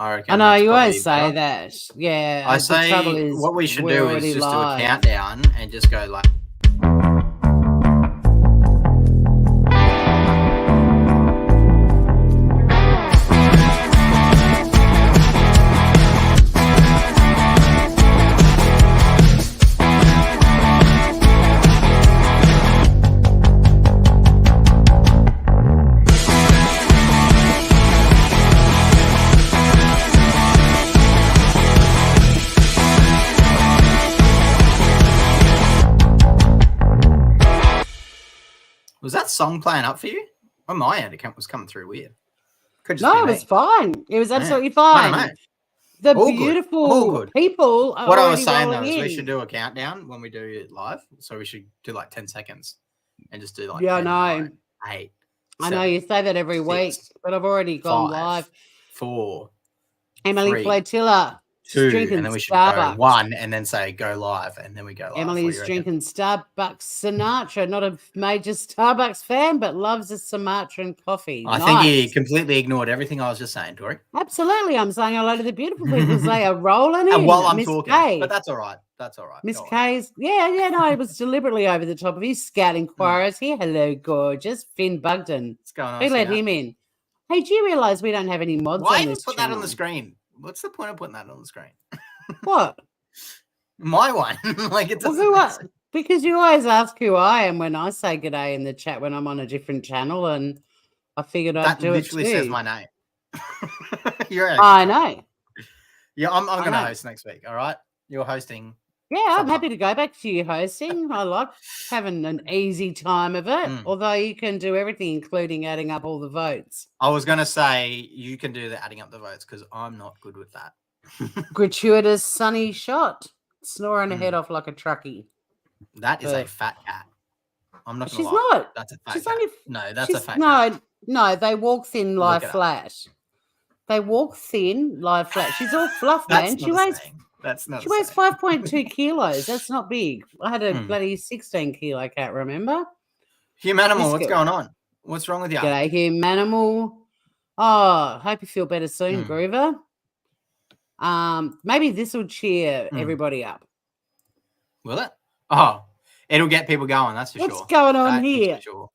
I reckon. I know that's you probably always say better. that. Yeah. I the trouble say is what we should we're do is already just do a live. countdown and just go like. Was that song playing up for you? On my end, it was coming through weird. Could just No, be it was me. fine. It was absolutely I fine. don't know. The All good. beautiful All good. people are What I already was saying though rolling is in. we should do a countdown when we do it live. So we should do like 10 seconds and just do like Yeah, 10, I know. 9, 8. I know 7, you say that every 6, week, but I've already gone 5, live. 4, Emily 3, Flotilla. 2, drinking and then we should Starbucks. go 1 and then say go live, and then we go live. Emily's drinking Starbucks Sinatra. Not a major Starbucks fan, but loves a Sumatran coffee. I think you completely ignored everything I was just saying, Tori. Absolutely. I'm saying hello to the beautiful people. They are rolling in. While I'm Miss talking. Kay. But that's all right. That's all right. Miss Kay's. Yeah, no, it was deliberately over the top of his scout inquiries here. Hello, gorgeous. Finn Bugden. What's going on? Who let him in? Hey, do you realise we don't have any mods Why on even this put channel? that on the screen? What's the point of putting that on the screen? What? My one. Like it doesn't. Well, because you always ask who I am when I say good day in the chat when I'm on a different channel, and I figured I'd do it too. That literally says my name. I know. Yeah, I'm going to host next week. All right, you're hosting. Yeah, I'm happy to go back to you hosting. I like having an easy time of it, although you can do everything, including adding up all the votes. I was going to say you can do the adding up the votes because I'm not good with that. Gratuitous sunny shot. Snoring her head off like a truckie. That is a fat cat. I'm not going to lie. She's not. That's a fat she's cat. Only, no, that's a fat cat. No, they walk thin, lie flat. They walk thin, lie flat. She's all fluff, man. She weighs 5.2 kilos. That's not big. I had a bloody 16 kilo cat, remember? Humanimal, what's going on? What's wrong with you? G'day, Humanimal. Oh, hope you feel better soon, Groover. Maybe this will cheer everybody up. Will it? Oh, it'll get people going, that's for sure. What's going on here? Sure.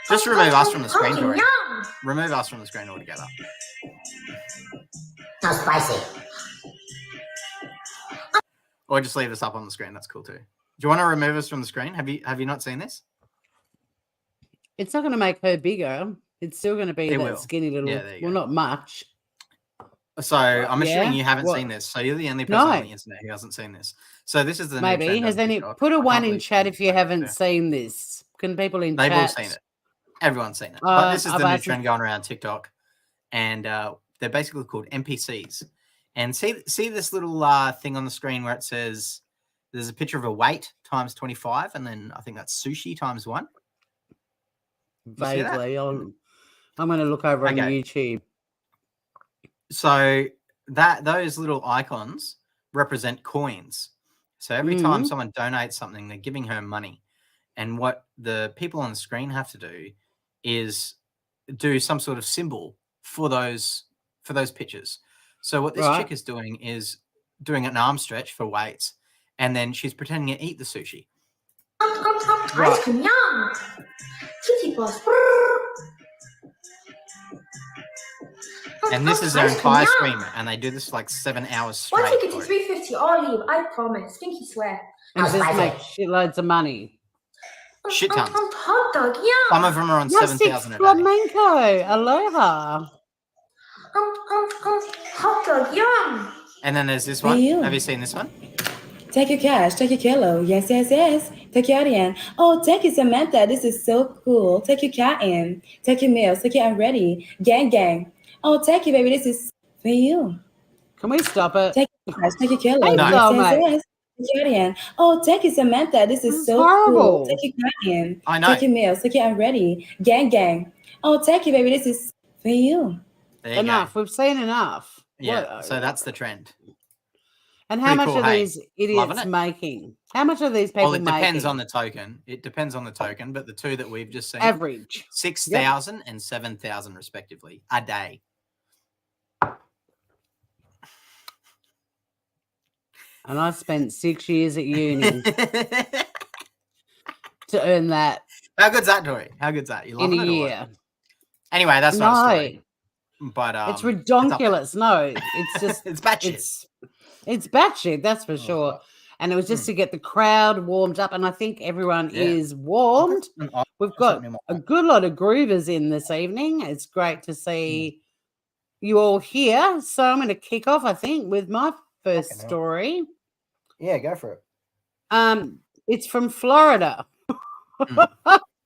Just remove us from the screen, Tori. Remove us from the screen altogether. How spicy. Or just leave us up on the screen. That's cool too. Do you want to remove us from the screen? Have you not seen this? It's not going to make her bigger. It's still going to be that skinny little. Yeah, well, not much. So I'm assuming you haven't seen this. So you're the only person on the internet who hasn't seen this. So this is the maybe new trend has any put a one in chat if you haven't seen this. Can people in They've chat? all seen it. Everyone's seen it. But this is the new trend going around TikTok, and they're basically called NPCs. And see this little thing on the screen where it says there's a picture of a weight times 25, and then I think that's sushi times 1. Vaguely, I'm going to look over on YouTube. So those little icons represent coins. So every time someone donates something, they're giving her money. And what the people on the screen have to do is do some sort of symbol for those pictures. So what this chick is doing is doing an arm stretch for weights, and then she's pretending to eat the sushi. Ice cream, yum! Kitty balls. And this is their entire stream, and they do this for like 7 hours straight. 1 ticket to 350, I'll leave, I promise. Stinky swear. And this makes shitloads of money. Shit tons. Hot dog, yum! Some of them are on 7,000 a day. Flamenco, aloha. Hot dog, yum! And then there's this one. Have you seen this one? Take your cash, take your kilo. Yes. Take your in. Oh, take it, Samantha. This is so cool. Take your cat in. Take your meals. Take it, I'm ready. Gang. Oh, take it, baby. This is for you. Can we stop it? Take your cash, take your kilo. Yes. Take your in. Oh, take it, Samantha. This is so horrible. Cool. Take your cat in. I know. Take your meals. Take it, I'm ready. Gang. Oh, take it, baby. This is for you. There you enough. go. We've seen enough. Yeah. So that's the trend. And how much cool, are hey? these idiots making? How much are these people making? Well, it depends on the token. It depends on the token, but the two that we've just seen, average 6,000 and 7,000 respectively a day. And I spent 6 years at uni to earn that. How good's that, Tori? How good's that? You love in it a year? Anyway, that's not a story. But it's ridiculous. No, it's just it's batshit. It's batshit, that's for sure. And it was just to get the crowd warmed up, and I think everyone is warmed. We've got a good lot of groovers in this evening. It's great to see you all here. So I'm going to kick off, I think, with my first story. Yeah, go for it. It's from Florida.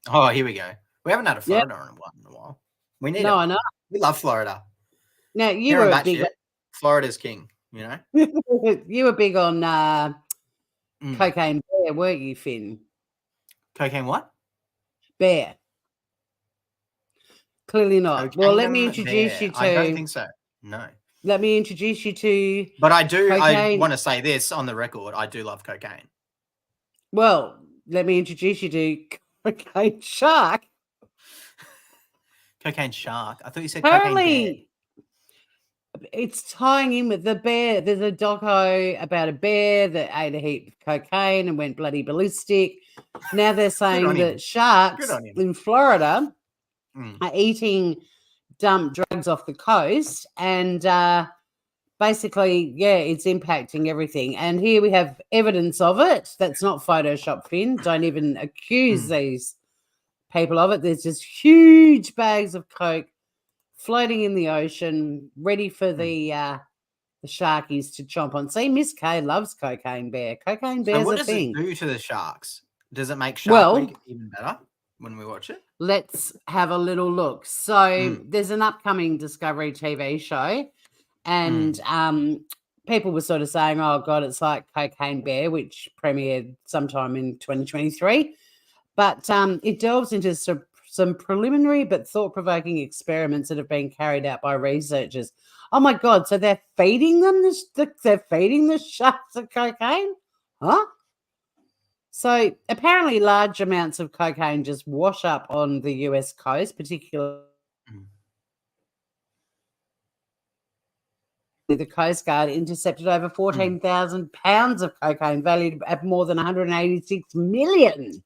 Oh, here we go. We haven't had a Florida one in a while. We need it. I know. We love Florida. Now you were big. Florida's king. You know. You were big on Cocaine Bear, weren't you, Finn? Cocaine what? Bear. Clearly not. Cocaine well, let me introduce bear. you to. I don't think so. No. Let me introduce you to. But I do. Cocaine. I want to say this on the record. I do love cocaine. Well, let me introduce you to Cocaine Shark. Cocaine Shark. I thought you said Apparently, Cocaine Bear. It's tying in with the bear. There's a doco about a bear that ate a heap of cocaine and went bloody ballistic. Now they're saying that sharks in Florida are eating dumb drugs off the coast, and basically, it's impacting everything. And here we have evidence of it. That's not Photoshop, Finn. Don't even accuse these people of it. There's just huge bags of coke floating in the ocean, ready for the sharkies to chomp on. See, Miss K loves Cocaine Bear. Cocaine Bear's a thing. What does it do to the sharks? Does it make Shark Week even better when we watch it? Let's have a little look. So there's an upcoming Discovery TV show, and people were sort of saying, oh, God, it's like Cocaine Bear, which premiered sometime in 2023. But it delves into some preliminary but thought-provoking experiments that have been carried out by researchers. Oh my God! So they're feeding them they're feeding the sharks of cocaine, huh? So apparently, large amounts of cocaine just wash up on the US coast, particularly the Coast Guard intercepted over 14,000 pounds of cocaine valued at more than 186 million.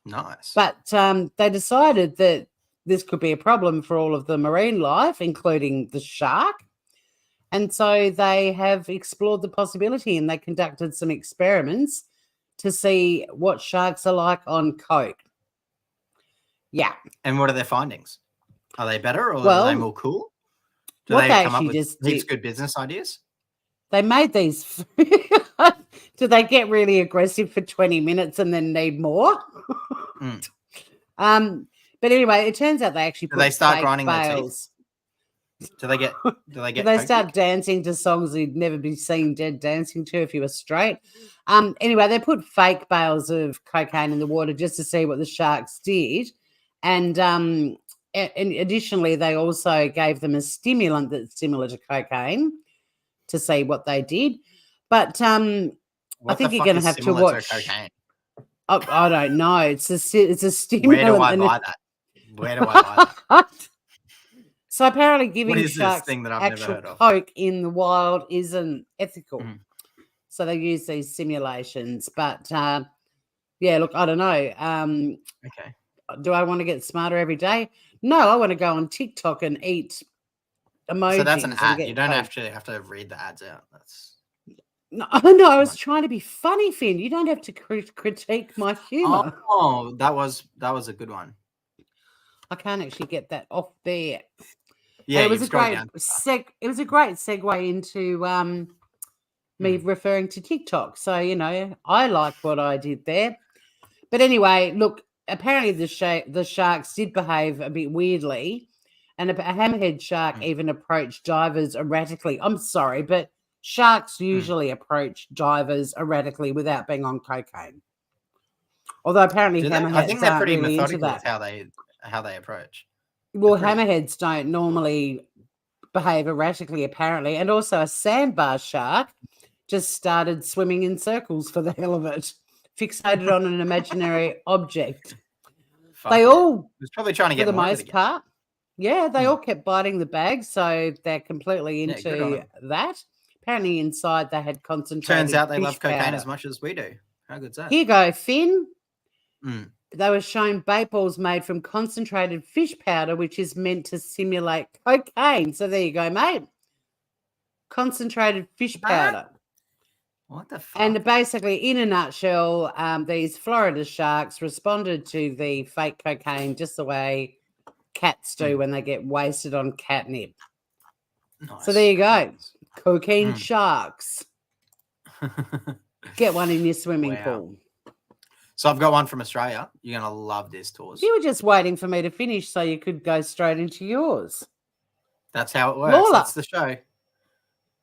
Nice. But they decided that this could be a problem for all of the marine life, including the shark. And so they have explored the possibility, and they conducted some experiments to see what sharks are like on coke. Yeah. And what are their findings? Are they better, or are they more cool? Do they come up with heaps good business ideas? They made these. Do they get really aggressive for 20 minutes and then need more? But anyway, it turns out they actually do they start grinding their teeth? Do they start dancing to songs you'd never be seen dead dancing to if you were straight? Anyway, they put fake bales of cocaine in the water just to see what the sharks did. And additionally, they also gave them a stimulant that's similar to cocaine to see what they did. But I think you're going to have to watch. Cocaine? I don't know. It's a stimulant. Where do I buy that? Where do I buy that? So apparently, giving sharks thing that I've actual never heard of? coke in the wild isn't ethical. So they use these simulations. But look, I don't know. Okay. Do I want to get smarter every day? No, I want to go on TikTok and eat emojis. So that's an ad. You don't actually have to read the ads out. No, I was trying to be funny, Finn. You don't have to critique my humor. Oh, that was a good one. I can't actually get that off there. Yeah, it was a great segue into me referring to TikTok. So I like what I did there. But anyway, look. Apparently, the sharks did behave a bit weirdly, and a hammerhead shark even approached divers erratically. I'm sorry, but sharks usually approach divers erratically without being on cocaine. Although apparently hammerheads I think they're pretty really methodical into that. with how they approach. Well, hammerheads don't normally behave erratically, apparently, and also a sandbar shark just started swimming in circles for the hell of it, fixated on an imaginary object. They all, was probably trying to get for the more of it most again. part, they all kept biting the bag, so they're completely into that. Apparently inside they had concentrated Turns out they fish love cocaine powder. as much as we do. How good's that? Here you go, Finn. Mm. They were shown bait balls made from concentrated fish powder, which is meant to simulate cocaine. So there you go, mate. Concentrated fish powder. What the fuck? And basically, in a nutshell, these Florida sharks responded to the fake cocaine just the way cats do when they get wasted on catnip. Nice. So there you go. Cocaine sharks. Get one in your swimming pool. So I've got one from Australia. You're going to love this, Tors. You were just waiting for me to finish so you could go straight into yours. That's how it works. Lawler. That's the show.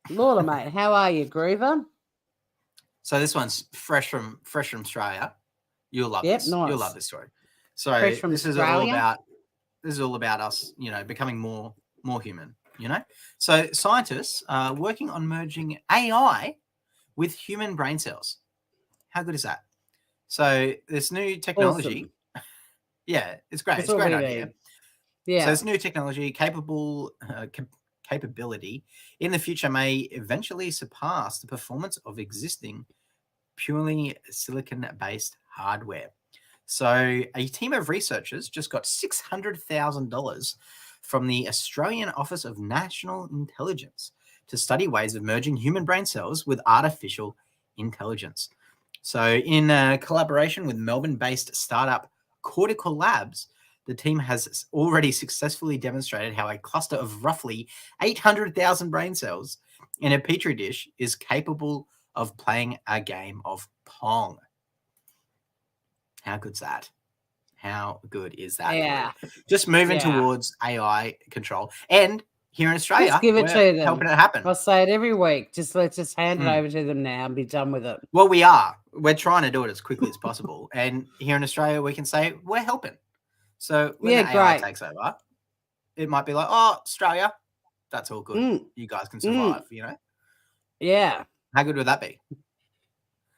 Lawler, mate, how are you, Groover? So this one's fresh from Australia. You'll love this. Nice. You'll love this story. So this is all about us, becoming more human, So scientists are working on merging AI with human brain cells. How good is that? So this new technology, awesome. It's great. It's a great idea. Yeah. So this new technology capability in the future may eventually surpass the performance of existing purely silicon-based hardware. So a team of researchers just got $600,000 from the Australian Office of National Intelligence to study ways of merging human brain cells with artificial intelligence. So in collaboration with Melbourne-based startup Cortical Labs, the team has already successfully demonstrated how a cluster of roughly 800,000 brain cells in a petri dish is capable of playing a game of Pong. How good's that? How good is that? Yeah. Just moving towards AI control. And here in Australia, let's give it to them. Helping it happen. I'll say it every week. Let's just hand it over to them now and be done with it. Well, we are. We're trying to do it as quickly as possible. And here in Australia, we can say we're helping. So when the AI takes over, it might be like, oh, Australia, that's all good. You guys can survive, Yeah. How good would that be?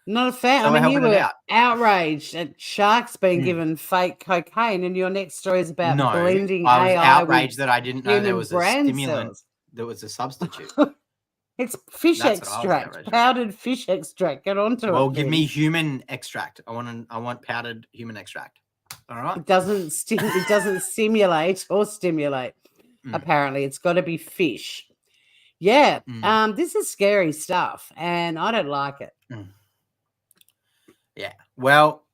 Not a fan. So you were outraged at sharks being given fake cocaine, and your next story is about blending AI. I was outraged that I didn't know there was a stimulant. Cells. There was a substitute. It's fish extract, powdered fish extract. Get onto it. Well, give me human extract. I want powdered human extract. All right. It doesn't simulate or stimulate. Apparently, it's got to be fish. Yeah. This is scary stuff, and I don't like it. Yeah. Well,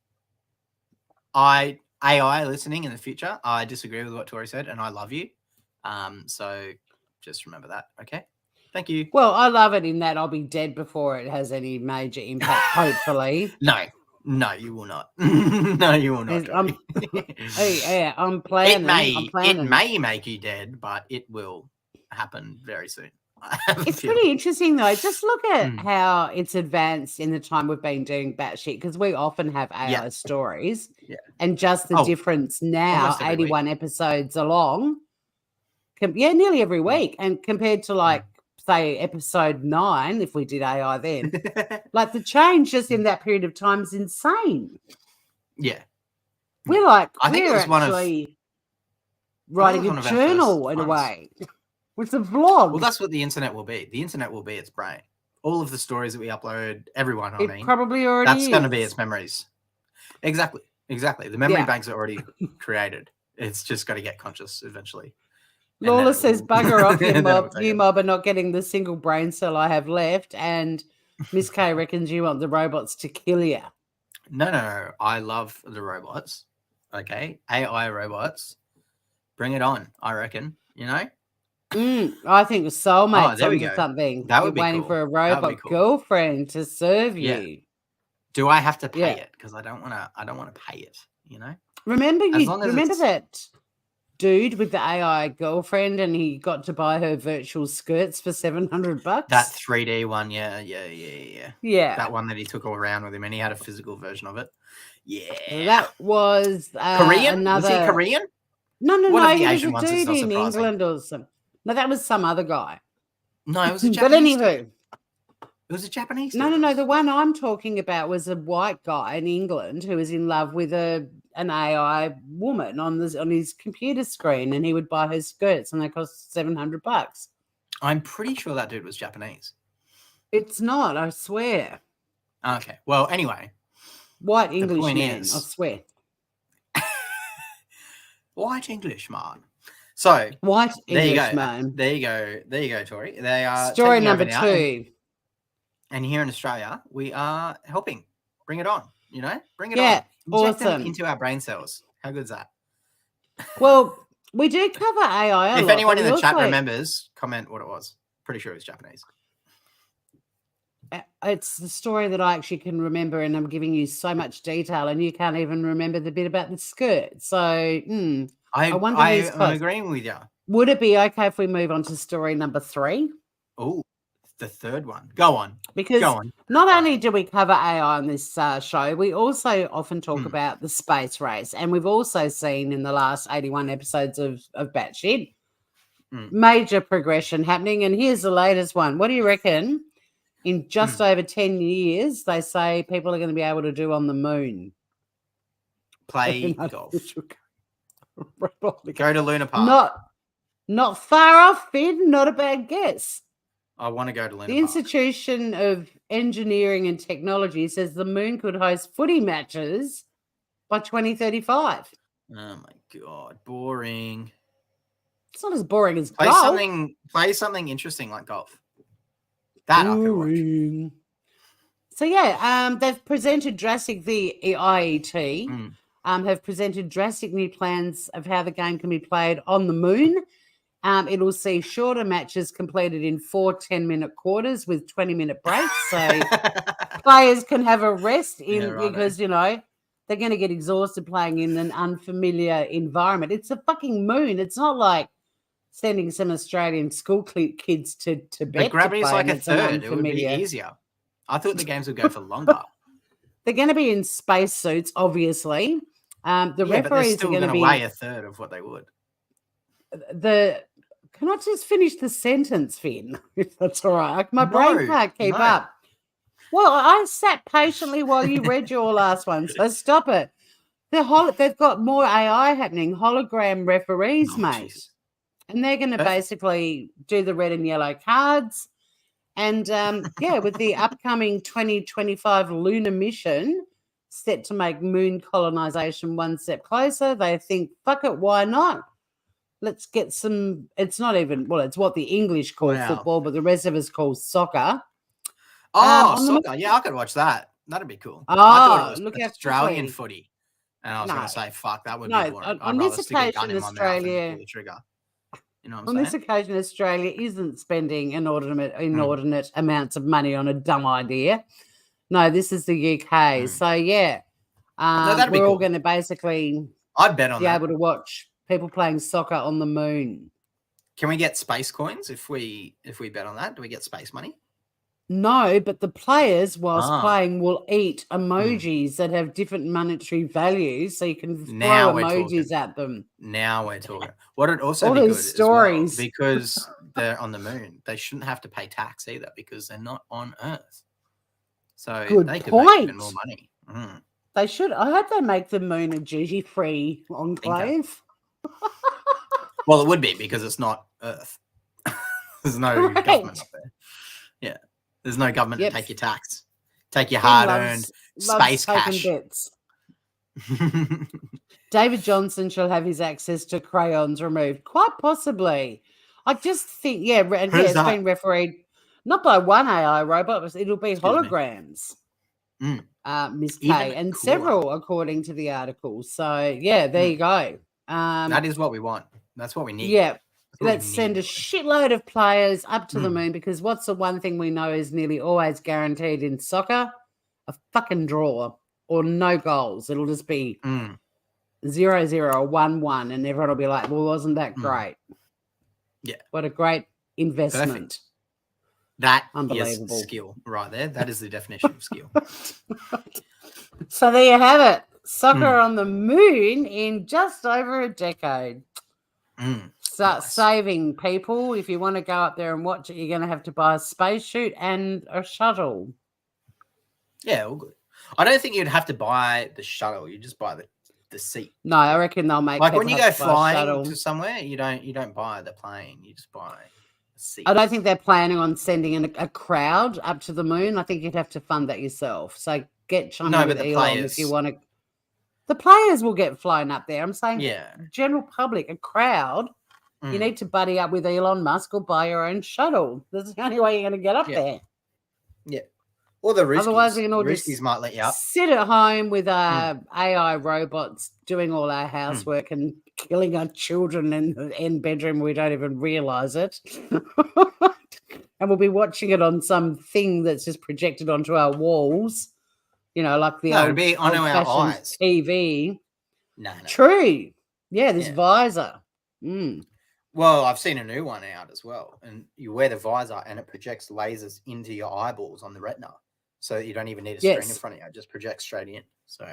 AI listening in the future, I disagree with what Tori said, and I love you. So just remember that. Okay. Thank you. Well, I love it in that I'll be dead before it has any major impact, hopefully. No, you will not. No, you will not. I'm planning. It may make you dead, but it will happen very soon. It's pretty interesting, though. Just look at how it's advanced in the time we've been doing batshit, because we often have AI stories. Yeah. And just the difference now, 81 episodes along. Nearly every week. And compared to say episode 9, if we did AI then, the change just in that period of time is insane. Yeah. We're actually writing a journal in a way. It's a vlog. Well, that's what the internet will be. The internet will be its brain. All of the stories that we upload, everyone, probably already that's going to be its memories. Exactly. The memory banks are already created. It's just got to get conscious eventually. Lawler says, bugger off, you mob are not getting the single brain cell I have left, and Miss K reckons you want the robots to kill you. No. I love the robots. Okay? AI robots. Bring it on, I reckon. I think the soulmates onto something. That would be waiting cool. For a robot girlfriend to serve you. Do I have to pay it? Because I don't want to pay it. Remember that dude with the AI girlfriend, and he got to buy her virtual skirts for $700. That 3D one, yeah. That one that he took all around with him, and he had a physical version of it. Yeah, that was Korean. Was he Korean? No. He was a dude in England or something. No, that was some other guy. No, it was a Japanese. But anywho, It was a Japanese. No. The one I'm talking about was a white guy in England who was in love with an AI woman on his computer screen, and he would buy her skirts, and they cost $700. I'm pretty sure that dude was Japanese. It's not, I swear. Okay. Well, anyway. White English man, I swear. White English man. So white English man. There you go, Tori. They are story number 2. And here in Australia, we are helping. Bring it on. Bring it on. Inject them into our brain cells. How good is that? Well, we do cover AI. If anyone in the chat remembers, comment what it was. Pretty sure it was Japanese. It's the story that I actually can remember, and I'm giving you so much detail, and you can't even remember the bit about the skirt. So I wonder. I'm agreeing with you. Would it be okay if we move on to story number 3? Oh, the third one. Go on. Because not only do we cover AI on this show, we also often talk about the space race, and we've also seen in the last 81 episodes of Batshit major progression happening. And here's the latest one. What do you reckon? In just over 10 years, they say people are going to be able to do on the moon. Play golf. Go to Luna Park. Not far off, Finn. Not a bad guess. I want to go to Luna Park. The Institution of Engineering and Technology says the moon could host footy matches by 2035. Oh, my God. Boring. It's not as boring as golf. Play something interesting like golf. That I could watch. So, they've presented the IET have presented drastic new plans of how the game can be played on the moon. It'll see shorter matches completed in 4 10-minute quarters with 20-minute breaks. So players can have a rest because, they're going to get exhausted playing in an unfamiliar environment. It's a fucking moon. It's not like sending some Australian school kids to bed. But gravity's like a third. It would be easier. I thought the games would go for longer. They're going to be in space suits, obviously. The referees are going to weigh a third of what they would. Can I just finish the sentence, Finn? If that's all right. My brain can't keep up. Well, I sat patiently while you read your last one, so stop it. They've got more AI happening, hologram referees, mate. Geez. And they're going to basically do the red and yellow cards. And, with the upcoming 2025 lunar mission set to make moon colonization one step closer, they think, fuck it, why not? Let's get some – it's not even – it's what the English call football, but the rest of us call soccer. Oh, soccer. Yeah, I could watch that. That'd be cool. I thought it was Australian footy. And I was going to say, fuck, that would be boring. On this occasion, Australia – trigger. On this occasion, Australia isn't spending inordinate amounts of money on a dumb idea. No, this is the UK. So, we're all going to basically I'd bet on be able to watch people playing soccer on the moon. Can we get space coins if we bet on that? Do we get space money? No, but the players, whilst playing, will eat emojis that have different monetary values, so you can throw emojis at them. Now we're talking. What it also be good stories as well, because they're on the moon. They shouldn't have to pay tax either because they're not on Earth. So they could make even more money. They should. I hope they make the moon a duty-free enclave. Well, it would be because it's not Earth. There's no government up there. Yeah. There's no government to take your tax. Take your hard-earned space cash. Bits. David Johnson shall have his access to crayons removed. Quite possibly. I just think, it's been refereed not by one AI robot, but it'll be holograms. Miss K, and cooler. Several, according to the article. So, there you go. That is what we want. That's what we need. Yeah. Let's send a shitload of players up to the moon, because what's the one thing we know is nearly always guaranteed in soccer? A fucking draw or no goals. It'll just be 0-0 or 1-1, and everyone will be like, well, wasn't that great? Yeah. What a great investment. Perfect. That is skill right there. That is the definition of skill. So there you have it. Soccer on the moon in just over a decade. start saving people. If you want to go up there and watch it, you're going to have to buy a spacesuit and a shuttle. Yeah, all good. I don't think you'd have to buy the shuttle. You just buy the seat. No, I reckon they'll make like when you go flying to somewhere, you don't buy the plane. You just buy a seat. I don't think they're planning on sending in a crowd up to the moon. I think you'd have to fund that yourself. So get chummy with Elon if you want to. The players will get flown up there. I'm saying, general public, a crowd. You need to buddy up with Elon Musk or buy your own shuttle. That's the only way you're going to get up there. Yeah. Or the Riskies. Otherwise, we can all Riskies might let you up. Sit at home with AI robots doing all our housework and killing our children in the bedroom. We don't even realize it. And we'll be watching it on some thing that's just projected onto our walls. You know, like the it'll be on our eyes. TV. No. True. Yeah, this visor. Well, I've seen a new one out as well. And you wear the visor and it projects lasers into your eyeballs on the retina. So that you don't even need a screen in front of you. It just projects straight in. So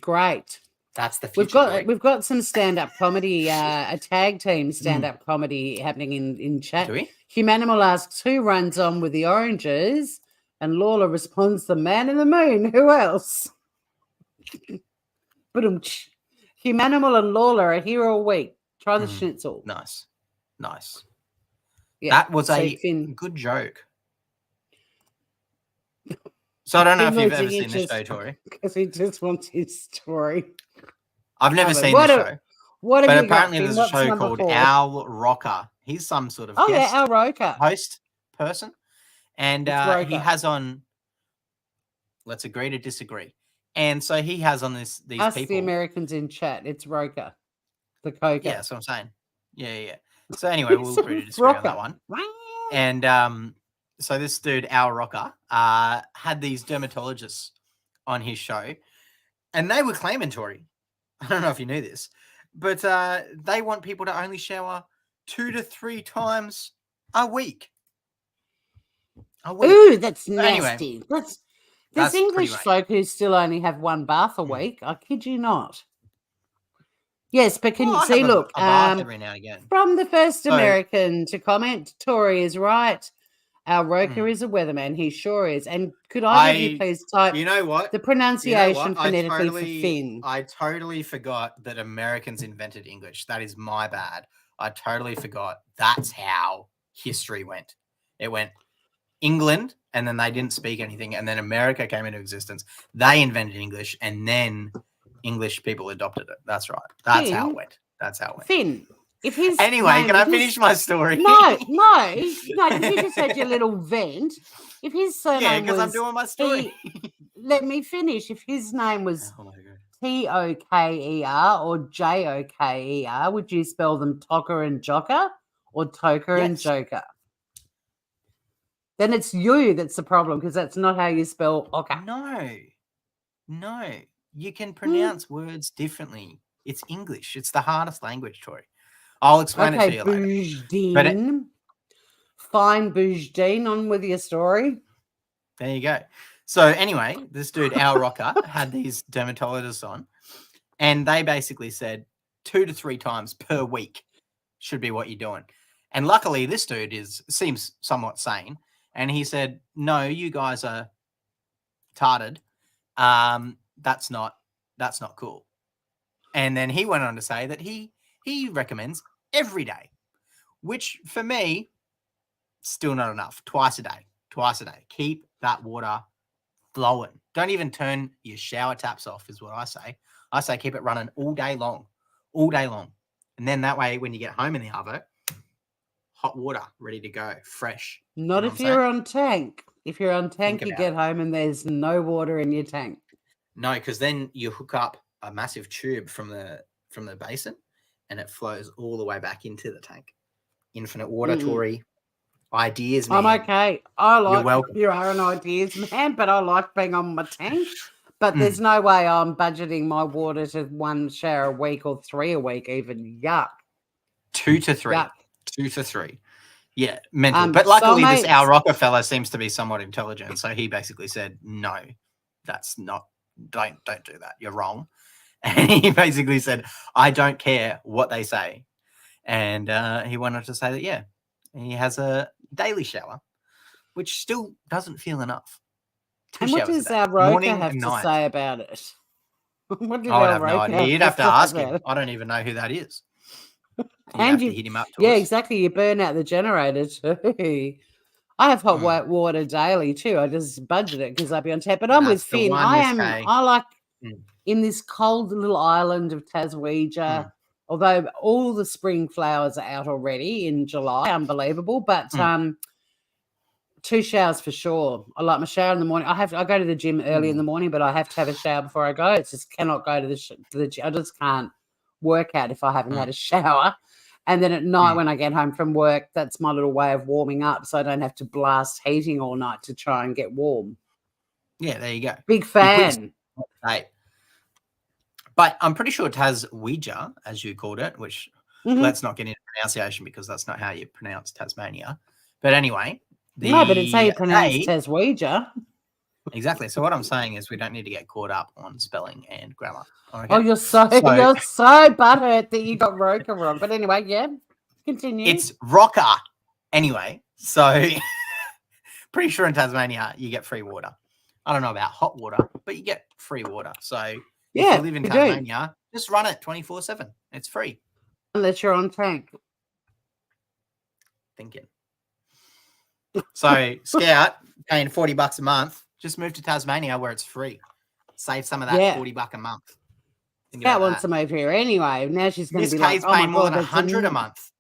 great. That's the future. We've got some stand-up comedy, a tag team stand-up comedy happening in chat. Do we? Humanimal asks who runs on with the oranges, and Lawler responds, the man in the moon. Who else? But Humanimal and Lawler are here all week. Try the schnitzel. Nice. Yeah, that was a good joke. So I don't know if you've ever seen this show, Tori. Because he just wants his story. I've never seen this show. But apparently there's a show called Al Rocker. He's some sort of guest Al Rocker. host person. And he has on, let's agree to disagree. And so he has on these Us, people. The Americans in chat. It's Roker. The Coker. Yeah, that's what I'm saying. Yeah. So anyway, we'll agree to disagree on that one. And so this dude, Al Rocker, had these dermatologists on his show, and they were claiming, Tori, I don't know if you knew this, but they want people to only shower 2 to 3 times a week. Ooh, that's nasty. Anyway, there's English folk who still only have 1 bath a week. I kid you not. Yes, but can you see, look, a bath every now and again. From the first American to comment, Tori is right. Our Roker is a weatherman. He sure is. And could I have you please type the pronunciation phonetically for Finn? I totally forgot that Americans invented English. That is my bad. I totally forgot. That's how history went. It went England, and then they didn't speak anything, and then America came into existence. They invented English, and then English people adopted it. That's right. That's how it went. Finn, if his anyway, can I finish my story? No, because you just had your little vent. If his surname because I'm doing my story. Let me finish. If his name was Toker or Joker, would you spell them Toker and Joker or Toker and Joker? Then it's you that's the problem, because that's not how you spell Oka. No. You can pronounce words differently. It's English. It's the hardest language, Tori. I'll explain it to you later. Fine, Boujdean, on with your story. There you go. So anyway, this dude, Al Rocker, had these dermatologists on, and they basically said 2 to 3 times per week should be what you're doing. And luckily, this dude seems somewhat sane, and he said, no, you guys are retarded. That's not cool. And then he went on to say that he recommends every day, which for me, still not enough. Twice a day. Keep that water flowing. Don't even turn your shower taps off is what I say. I say keep it running all day long. And then that way, when you get home in the oven, hot water ready to go, fresh. Not if you're on tank. If you're on tank, you get home and there's no water in your tank. No, because then you hook up a massive tube from the basin, and it flows all the way back into the tank. Infinite water, Tori. Ideas, man. I'm okay. I like your own ideas, man, but I like being on my tank. But there's no way I'm budgeting my water to 1 shower a week or 3 a week even. Yuck. 2 to 3. Yuck. 2 to 3. Yeah, mental. But luckily this Al Rockefeller seems to be somewhat intelligent. So he basically said, no, that's not, don't do that. You're wrong. And he basically said, I don't care what they say. And he went on to say that, yeah, he has a daily shower, which still doesn't feel enough. And what does our Roker have to say about it? What did I would have no idea. You'd have to ask him. I don't even know who that is. You'd have to hit him up to us. Exactly. You burn out the generator too. I have hot water daily too. I just budget it because I'll be on tap. But I'm with Finn. I like in this cold little island of Taswegia, although all the spring flowers are out already in July. Unbelievable. But 2 showers for sure. I like my shower in the morning. I go to the gym early in the morning, but I have to have a shower before I go. It's just cannot go to the gym. I just can't work out if I haven't had a shower. And then at night when I get home from work, that's my little way of warming up so I don't have to blast heating all night to try and get warm. Yeah, there you go. Big fan. But I'm pretty sure Taswegia, as you called it, which let's not get into pronunciation because that's not how you pronounce Tasmania. But anyway. No, but it's how you pronounce Taswegia. Exactly. So what I'm saying is we don't need to get caught up on spelling and grammar. Okay? Oh, you're so butthurt that you got Roker wrong. But anyway, yeah, continue. It's Rocker. Anyway, so pretty sure in Tasmania you get free water. I don't know about hot water, but you get free water. So if you live in Tasmania, just run it 24/7. It's free. Unless you're on tank. Thinking. So Scout paying $40 a month. Just move to Tasmania where it's free. Save some of that $40 a month. Scout wants to move here anyway. Now she's going to be like, oh paying more than $100 a month.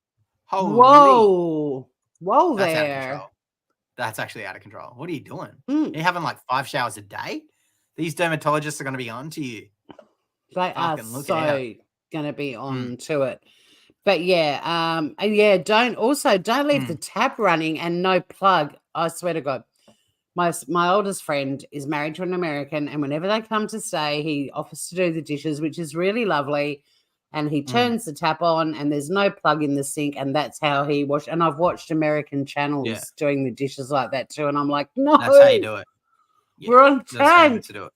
Holy. Whoa there. That's actually out of control. What are you doing? You're having like 5 showers a day? These dermatologists are going to be on to you. They are so going to be on to it. But don't leave the tap running and no plug. I swear to God, my oldest friend is married to an American, and whenever they come to stay, he offers to do the dishes, which is really lovely. And he turns the tap on, and there's no plug in the sink, and that's how he washes. And I've watched American channels doing the dishes like that too, and I'm like, no, that's how you do it. Yeah, we're on tank to do it.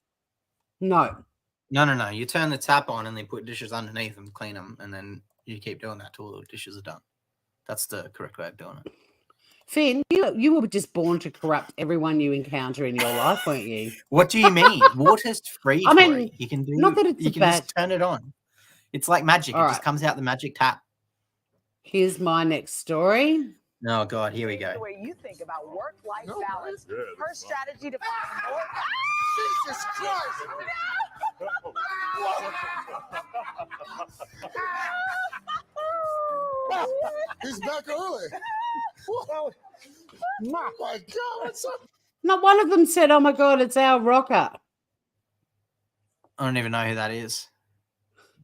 No. You turn the tap on, and they put dishes underneath them, clean them, and then you keep doing that till all the dishes are done. That's the correct way of doing it. Finn, you were just born to corrupt everyone you encounter in your life, weren't you? What do you mean? Water's free. I mean, you can do. Not that it's you can just turn it on. It's like magic. All it just comes out the magic tap. Here's my next story. Oh God, here we go. The way you think about work-life balance. Her strategy to find more. Jesus Christ! He's back early. My God, what's up? Not one of them said, "Oh my God, it's our Rocker." I don't even know who that is.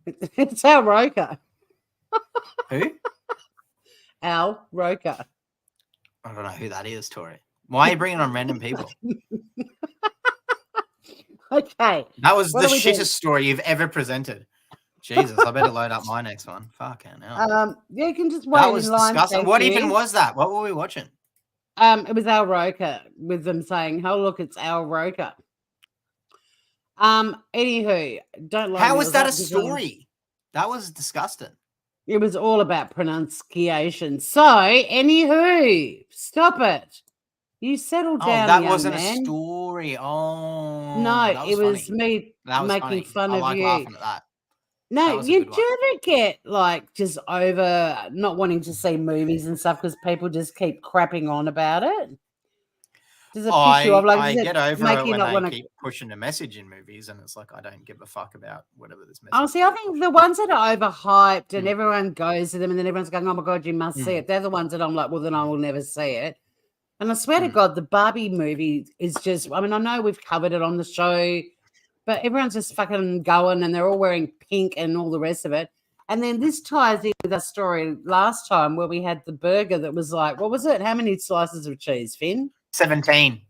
It's our Roker. Who? Al Roker. I don't know who that is, Tori. Why are you bringing on random people? Okay. That was the shittest story you've ever presented. Jesus, I better load up my next one. Fucking hell. You can just wait that was in line. Disgusting. What even was that? What were we watching? It was Al Roker with them saying, "Oh, look, it's Al Roker." Anywho, don't like. How was that a story? That was disgusting. It was all about pronunciation. So, anywho, stop it. You settle down. That wasn't a story. Oh, no, it was me making fun of you. Laughing at that. No, you do ever get like just over not wanting to see movies and stuff because people just keep crapping on about it? Does it piss you off? Like, I get over it when they keep pushing a message in movies, and it's like I don't give a fuck about whatever this message. Oh, see, I think the ones that are overhyped and everyone goes to them, and then everyone's going, "Oh my God, you must see it." They're the ones that I'm like, "Well, then I will never see it." And I swear to God, the Barbie movie is just. I mean, I know we've covered it on the show, but everyone's just fucking going, and they're all wearing pink and all the rest of it. And then this ties in with our story last time where we had the burger that was like, what was it? How many slices of cheese, Finn? 17.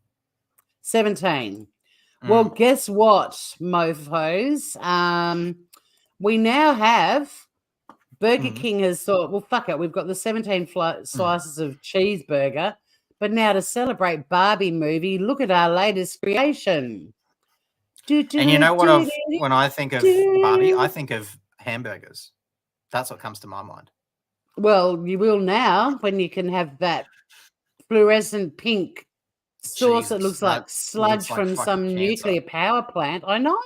Well, guess what, mofos? We now have Burger King has thought, well, fuck it. We've got the 17 slices of cheeseburger, but now to celebrate Barbie movie, look at our latest creation. And you know what? When I think of Barbie, I think of hamburgers. That's what comes to my mind. Well, you will now when you can have that fluorescent pink sauce that looks like sludge from some nuclear power plant. I know.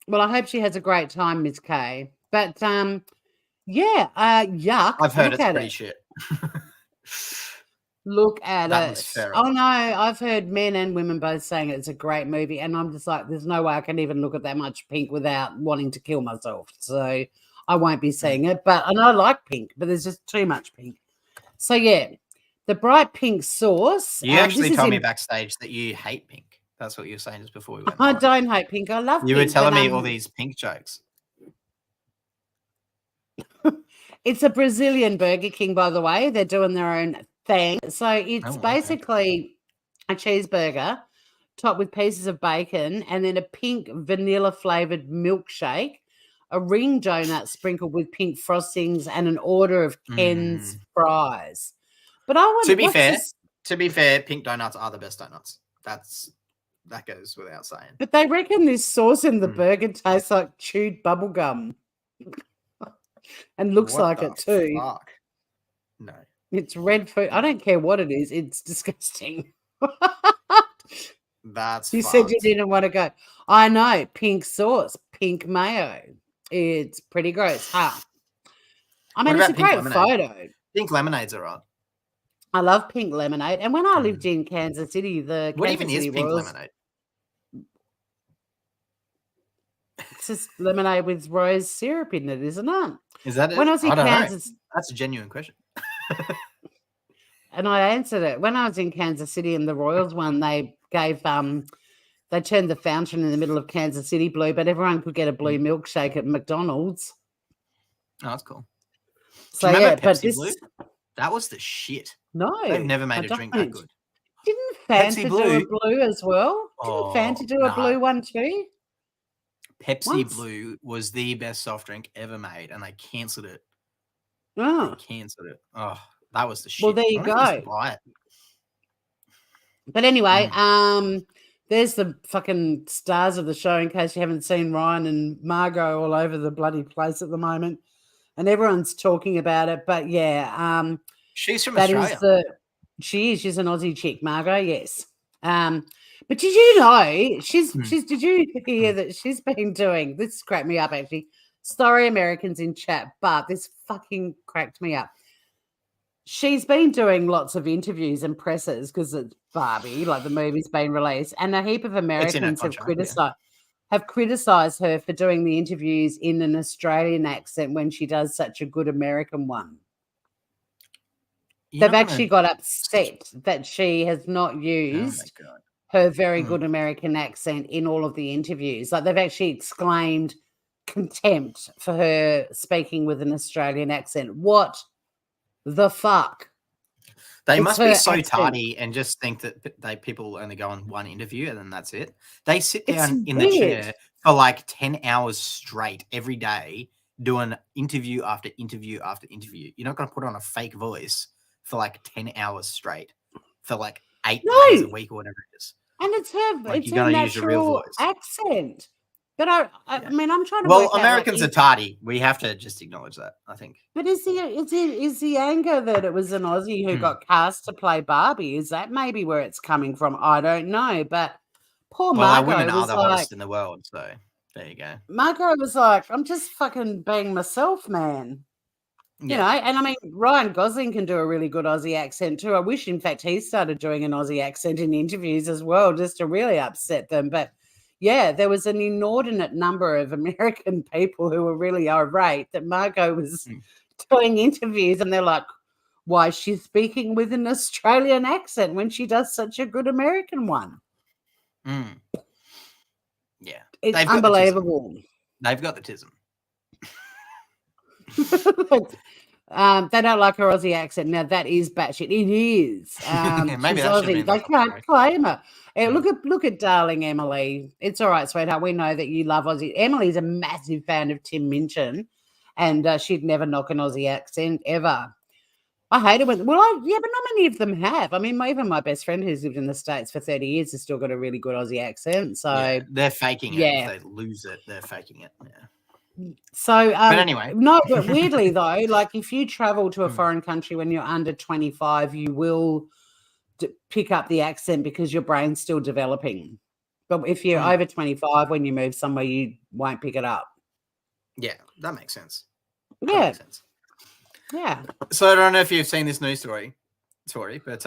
Well, I hope she has a great time, Miss Kay. But yuck. I've heard it's pretty shit. Look at it. Oh no, I've heard men and women both saying it's a great movie, and I'm just like, there's no way I can even look at that much pink without wanting to kill myself. So I won't be seeing it. And I like pink, but there's just too much pink. So yeah, the bright pink sauce. You actually told me backstage that you hate pink. That's what you were saying just before we went. I don't hate pink. I love pink. You were telling me all these pink jokes. It's a Brazilian Burger King, by the way. They're doing their own thing. So it's basically a cheeseburger topped with pieces of bacon and then a pink vanilla flavored milkshake, a ring donut sprinkled with pink frostings, and an order of Ken's fries. But I want to be fair, pink donuts are the best donuts. That goes without saying. But they reckon this sauce in the burger tastes like chewed bubble gum. And looks like it too. Fuck? No. It's red food. I don't care what it is. It's disgusting. That's you said you didn't want to go. I know. Pink sauce, pink mayo. It's pretty gross, huh? I mean, it's a great photo. Pink lemonade's all right. I love pink lemonade. And when I lived in Kansas City, what even is pink lemonade? It's just lemonade with rose syrup in it, isn't it? Is that it? When I was in Kansas, that's a genuine question. And I answered it. When I was in Kansas City and the Royals won, they gave they turned the fountain in the middle of Kansas City blue, but everyone could get a blue milkshake at McDonald's. Oh, that's cool. So yeah, but this blue? That was the shit. No, they've never made a drink that good. Didn't Fanta do a blue as well? Didn't Fanta do a blue one too? Pepsi Blue was the best soft drink ever made, and they cancelled it. Oh, they cancelled it. Oh, that was the shit. Well, there you go. But anyway, there's the fucking stars of the show. In case you haven't seen Ryan and Margot all over the bloody place at the moment, and everyone's talking about it. But yeah, she's from Australia. She's an Aussie chick, Margot. Yes. But did you know did you hear that she's been doing this? Cracked me up actually. Sorry, Americans in chat, but this fucking cracked me up. She's been doing lots of interviews and presses because it's Barbie, like the movie's been released, and a heap of Americans have criticized her for doing the interviews in an Australian accent when she does such a good American one. They've actually got upset that she has not used her very good American accent in all of the interviews. Like they've actually exclaimed contempt for her speaking with an Australian accent. What the fuck? They must be so tardy and just think that people only go on one interview and then that's it. They sit down in the chair for like 10 hours straight every day doing interview after interview after interview. You're not going to put on a fake voice for like 10 hours straight for like 8 days a week or whatever it is. And it's her natural accent. But I mean, I'm trying to. Well, Americans are tardy. We have to just acknowledge that, I think. But is the anger that it was an Aussie who got cast to play Barbie? Is that maybe where it's coming from? I don't know. But poor Margot women are was the hottest in the world, so there you go. Margot was like, I'm just fucking being myself, man. You know, and I mean, Ryan Gosling can do a really good Aussie accent too. I wish, in fact, he started doing an Aussie accent in interviews as well, just to really upset them. But yeah, there was an inordinate number of American people who were really irate that Margot was doing interviews, and they're like, why is she speaking with an Australian accent when she does such a good American one? Yeah. It's unbelievable. They've got the tism. They don't like her Aussie accent. Now that is batshit. It is. Maybe she's Aussie. They can't claim her. Look at darling Emily. It's all right, sweetheart. We know that you love Aussie. Emily's a massive fan of Tim Minchin, and she'd never knock an Aussie accent ever. I hate it when but not many of them have. I mean, even my best friend who's lived in the States for 30 years has still got a really good Aussie accent. So they're faking it. If they lose it, they're faking it. Yeah. So, but anyway, no, but weirdly though, like if you travel to a foreign country when you're under 25, you will pick up the accent because your brain's still developing. But if you're over 25, when you move somewhere, you won't pick it up. Yeah, that makes sense. Yeah. Makes sense. Yeah. So I don't know if you've seen this news story, Tori, but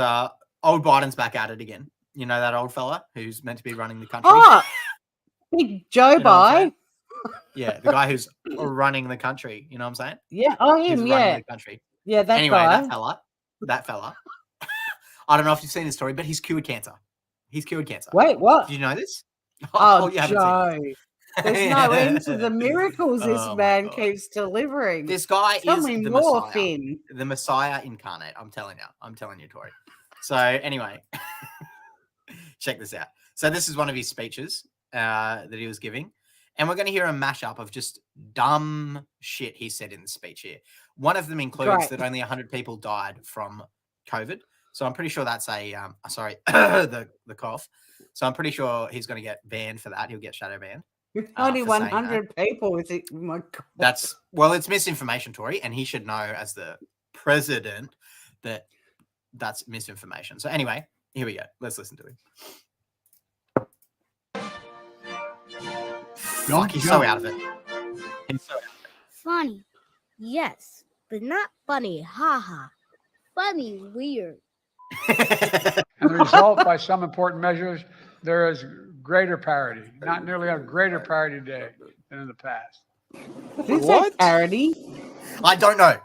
old Biden's back at it again. You know that old fella who's meant to be running the country? Oh, big Joe Biden. Yeah, the guy who's running the country. You know what I'm saying? Yeah. Oh, him. Who's yeah. running the country. Yeah, that anyway, guy. That fella. I don't know if you've seen this story, but he's cured cancer. He's cured cancer. Wait, what? Did you know this? Oh, you haven't Joe. seen this. There's no end to the miracles this man keeps delivering. This guy Tell is me the more, Messiah. Finn. The Messiah incarnate. I'm telling you, Tori. So anyway, check this out. So this is one of his speeches that he was giving. And we're going to hear a mashup of just dumb shit he said in the speech here. One of them includes that only 100 people died from COVID. So I'm pretty sure that's the cough. So I'm pretty sure he's going to get banned for that. He'll get shadow banned. Only 100 people. Is it? Oh my God. It's misinformation, Tori, and he should know as the president that that's misinformation. So anyway, here we go. Let's listen to him. He's so out of it. Funny, yes, but not funny. Ha ha. Funny, weird. And the result, by some important measures, there is greater parity. Not nearly a greater parity today than in the past. What parity? I don't know.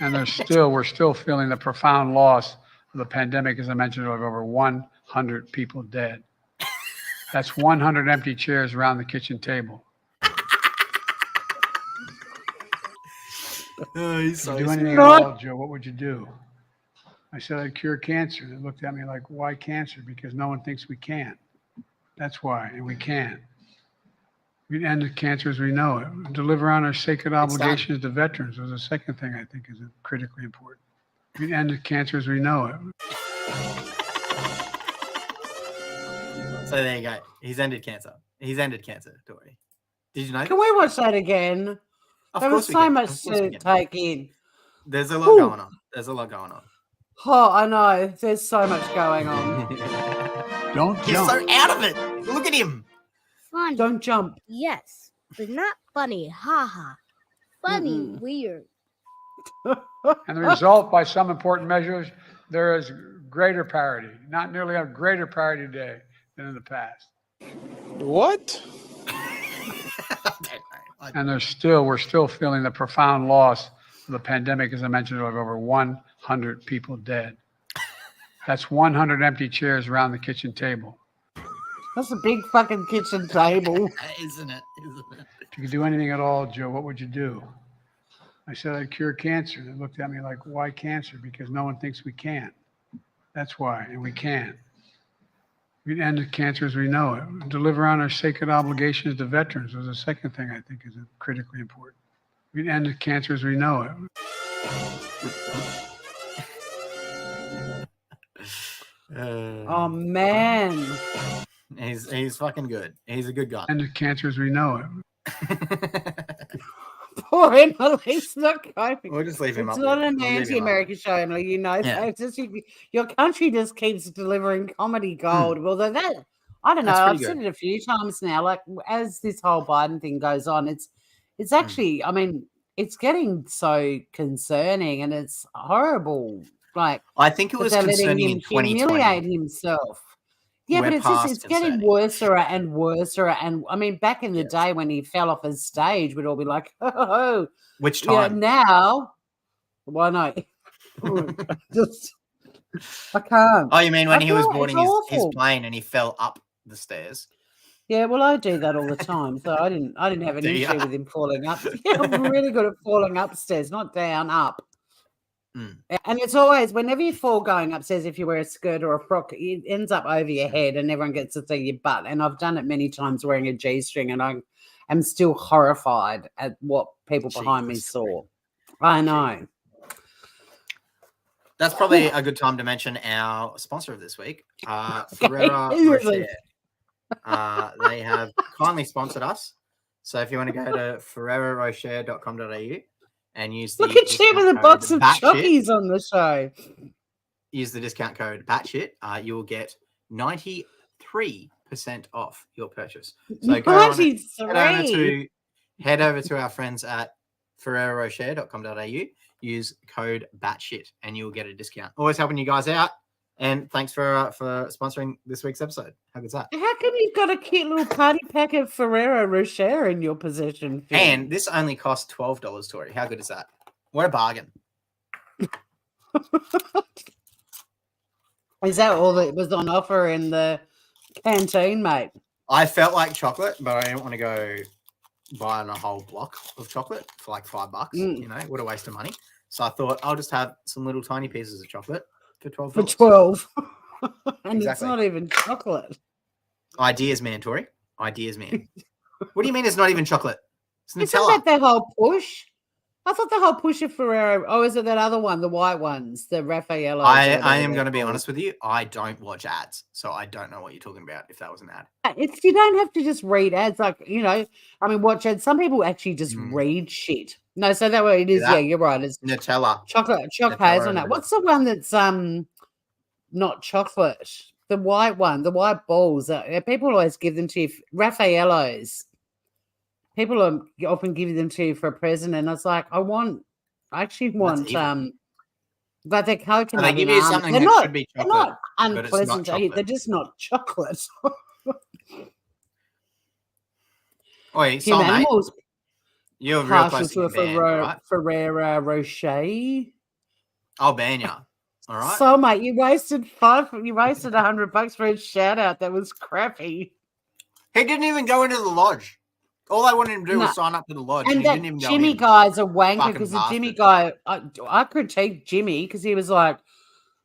And we're still feeling the profound loss of the pandemic, as I mentioned, of over 100 people dead. That's 100 empty chairs around the kitchen table. He's so do anything at all, Joe, what would you do? I said I'd cure cancer. They looked at me like, why cancer? Because no one thinks we can. That's why, and we can. We'd end cancer as we know it. Deliver on our sacred obligations to veterans was the second thing I think is critically important. We'd end cancer as we know it. So there you go. He's ended cancer. Tori. Did you know? Can we watch that again? There was so much to take in. There's a lot going on. Oh, I know. There's so much going on. Don't jump. He's so out of it. Look at him. Funny. Don't jump. Yes, but not funny. Ha ha. Funny, weird. And the result, by some important measures, there is greater parity. Not nearly a greater parity today than in the past. What? And we're still feeling the profound loss of the pandemic, as I mentioned, of over 100 people dead. That's 100 empty chairs around the kitchen table. That's a big fucking kitchen table. Isn't it? If you could do anything at all, Joe, what would you do? I said I'd cure cancer. They looked at me like, why cancer? Because no one thinks we can. That's why, and we can. We'd end cancer as we know it. Deliver on our sacred obligations to veterans was the second thing I think is critically important. We'd end cancer as we know it. Oh man, he's fucking good. He's a good guy. End cancer as we know it. Poor Emily's not coping. We'll just leave him it's up. It's not an anti-American show, Emily. You know, your country just keeps delivering comedy gold. Well, that I don't know. I've said it a few times now. Like as this whole Biden thing goes on, it's actually. I mean, it's getting so concerning and it's horrible. Like I think it was concerning in 2020. Humiliate himself. Yeah, but it's getting worse and worse. And I mean, back in the day when he fell off his stage, we'd all be like, oh, which time? Now, why not? Just, I can't. Oh, you mean when he was boarding his plane and he fell up the stairs? Yeah, well, I do that all the time, so I didn't have an issue with him falling up. Yeah, I'm really good at falling upstairs, not down, up. And it's always whenever you fall going upstairs, if you wear a skirt or a frock, it ends up over your head and everyone gets to see your butt. And I've done it many times wearing a G-string and I am still horrified at what people behind me saw. I know. That's probably a good time to mention our sponsor of this week, Ferrera Rocher. They have kindly sponsored us. So if you want to go to ferrerorocher.com.au and use the Look at you with a box of chockies on the show. Use the discount code BATSHIT. You will get 93% off your purchase. So go on head over to our friends at ferrerorocher.com.au. Use code BATSHIT and you'll get a discount. Always helping you guys out. And thanks for sponsoring this week's episode. How good's that? How come you've got a cute little party pack of Ferrero Rocher in your possession, Finn? And this only costs $12, Tori. How good is that? What a bargain. Is that all that was on offer in the canteen, mate? I felt like chocolate, but I didn't want to go buying a whole block of chocolate for like $5. You know, what a waste of money. So I thought I'll just have some little tiny pieces of chocolate for $12. For 12. And Exactly. It's not even chocolate. Ideas, man, Tori. Ideas, man. What do you mean it's not even chocolate? It's Nutella. Isn't that the whole push? I thought the whole push of Ferrero. Oh, is it that other one, the white ones, the Raffaello? I am going to be honest with you. I don't watch ads, so I don't know what you're talking about if that was an ad. You don't have to just read ads, like, you know, I mean, watch ads. Some people actually just read shit. No, so that way it is. Yeah, you're right. It's Nutella. Chocolate hazelnut. What's the one that's not chocolate? The white one, the white balls. People always give them to you. Raffaellos. People often give them to you for a present, and I was like, I actually want but they're coconut. And they give you something that should be chocolate. They're not unpleasant to eat. They're just not chocolate. Oi, so animals. You're real close to a Ferrero Rocher. I'll ban you. All right. So, mate, you wasted $100 for a shout out. That was crappy. He didn't even go into the lodge. All I wanted him to do was sign up to the lodge. And that Jimmy guy's a wanker because the Jimmy guy, I critiqued Jimmy because he was like,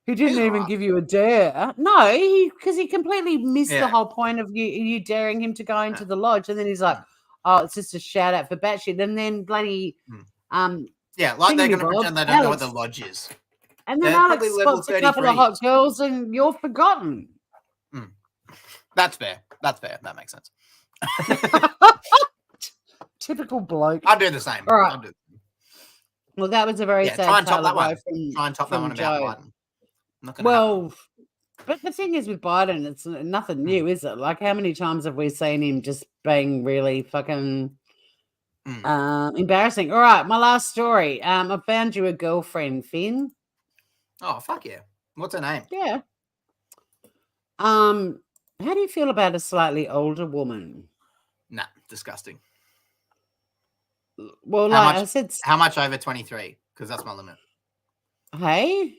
he didn't even give you a dare. No, because he completely missed the whole point of you daring him to go into the lodge. And then he's like, oh, it's just a shout out for batshit. And then bloody like they're going to pretend they don't know what the lodge is. And then Alex spots a couple of hot girls and you're forgotten. That's fair. That makes sense. Typical bloke. I'll do the same. All right. Well, that was a very sad try and top that one. Try and top that one about Biden. Well, but the thing is with Biden, it's nothing new, is it? Like, how many times have we seen him just being really fucking embarrassing? All right, my last story. I found you a girlfriend, Finn. Oh, fuck yeah. What's her name? Yeah. How do you feel about a slightly older woman? Nah, disgusting. Well, I said, how much over 23? Because that's my limit. Hey?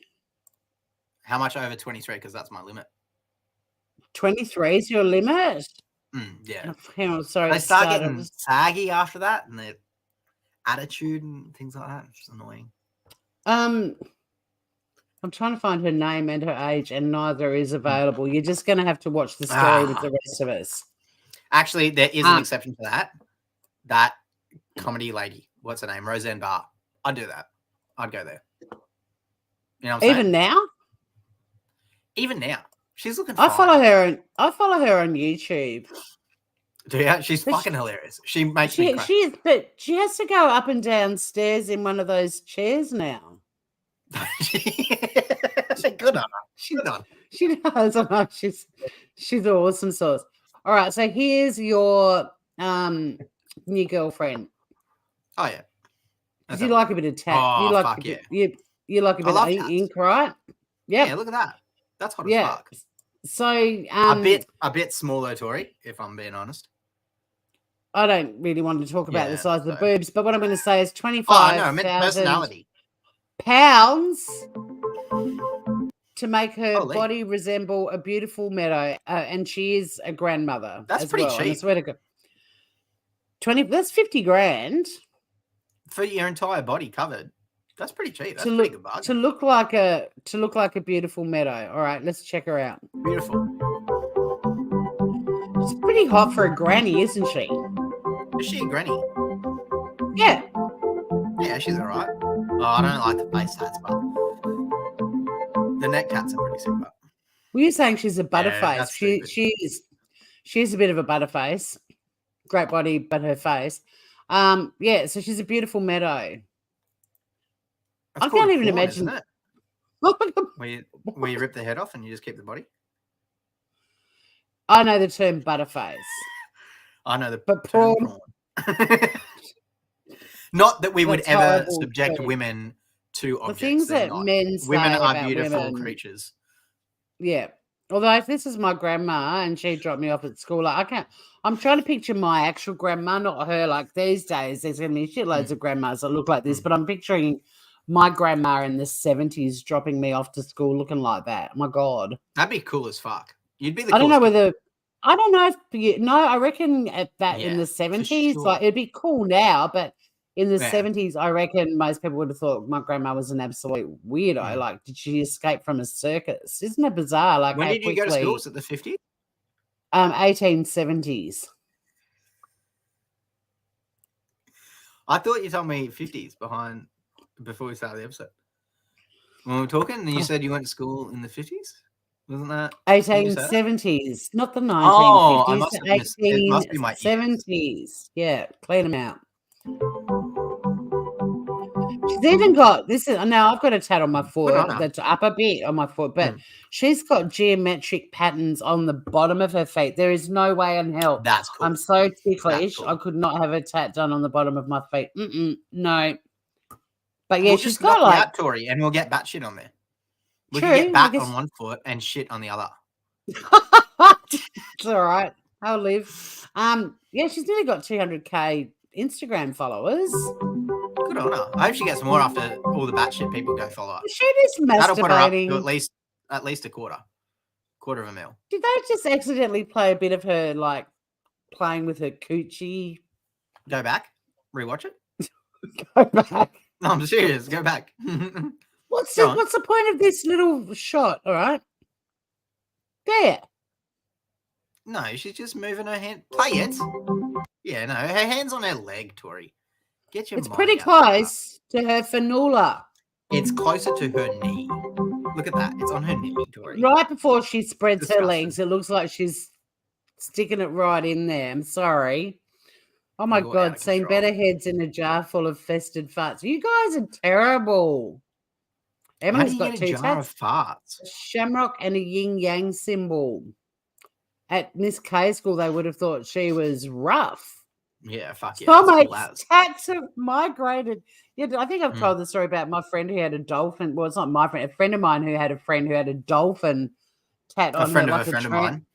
How much over 23? Because that's my limit. 23 is your limit? Yeah. Hang on, sorry. They start getting saggy after that, and their attitude and things like that. It's just annoying. I'm trying to find her name and her age, and neither is available. You're just going to have to watch the story with the rest of us. Actually, there is an exception to that. That comedy lady, what's her name? Roseanne Barr. I'd do that. I'd go there. You know what I'm saying? Even now, she's looking fine. I follow her on YouTube. Do you? She's fucking hilarious. She makes me cry. But she has to go up and down stairs in one of those chairs now. Good on her. She does. I know. She's awesome sauce. All right, so here's your new girlfriend. Oh yeah. Because you like a bit of tat. Oh, you like fuck you like a bit of ink, right? Yeah, look at that. That's hot as fuck. So a bit smaller, Tori, if I'm being honest. I don't really want to talk about the size of the boobs, but what I'm going to say is 25,000 I meant personality. Pounds to make her body resemble a beautiful meadow, and she is a grandmother. That's pretty cheap. I swear to God. That's 50 grand for your entire body covered. That's pretty cheap. That's pretty good bargain. To look like a beautiful meadow. All right, let's check her out. Beautiful. She's pretty hot for a granny, isn't she? Is she a granny? Yeah. Yeah, she's all right. Oh, I don't like the face tats, but the neck tats are pretty sick. But were you saying she's a butterface? She is a bit of a butterface. great body, but her face. Yeah, so she's a beautiful meadow. That's I can't even corn, imagine isn't it? Where you rip the head off and you just keep the body. I know the term butterface. I know the but term prawn. Not that we would That's ever horrible subject too. women to objects. The things They're that not. men say Women are about beautiful women, creatures. Yeah. Although if this is my grandma and she dropped me off at school, like I'm trying to picture my actual grandma, not her. Like these days, there's going to be shitloads of grandmas that look like this, but I'm picturing my grandma in the 70s dropping me off to school looking like that. My God. That'd be cool as fuck. You'd be the I don't know coolest kid. whether, I don't know if, no, I reckon at that in the 70s, sure. like it'd be cool now, but in the Yeah. 70s, I reckon most people would have thought my grandma was an absolute weirdo. Like, did she escape from a circus? Isn't it bizarre? Like, When how did you go to school? quickly- Was it the 50s? 1870s. I thought you told me 50s before we started the episode. When we were talking, and you said you went to school in the 50s? Wasn't that 1870s, not the 1950s, Oh, I must the have missed- it must be my ears. 1870s. Yeah, clean them out. She's even got this is now I've got a tat on my foot that's up a bit on my foot, but she's got geometric patterns on the bottom of her feet. There is no way in hell. That's cool. I'm so ticklish. cool. I could not have a tat done on the bottom of my feet. No. But yeah, We'll she's just got knock you like out, Tori, and we'll get bat shit on there. We True, can get bat I guess- on one foot and shit on the other. it's all right. I'll live. Yeah, she's nearly got 200k Instagram followers. Good on her. I hope she gets more after all the batshit people go follow her. She is That'll put her up masturbating. to at least a quarter of a mil. Did they just accidentally play a bit of her like playing with her coochie? Go back, rewatch it. Go back. No, I'm serious. Go back. What's Go on. the point of this little shot? All right, there. No, she's just moving her hand. Play it. Yeah, no, her hand's on her leg, Tori. Get your It's mind pretty out. close to her frenula. It's closer to her knee. Look at that. It's on her knee, Tori. Right before she spreads her Disgusting. legs, it looks like she's sticking it right in there. I'm sorry. Oh my You're out God, of seen control. better heads in a jar full of fested farts. You guys are terrible. How do Emily's you got get two a jar tats. of farts? A shamrock and a yin yang symbol. At Miss K school, they would have thought she was rough. Yeah, fuck yeah. So that's my cool as. tats have migrated. Yeah, I think I've Mm. told the story about my friend who had a dolphin. Well, it's not my friend. A friend of mine who had a friend who had a dolphin tat on A friend her, of like a friend of tramp. mine.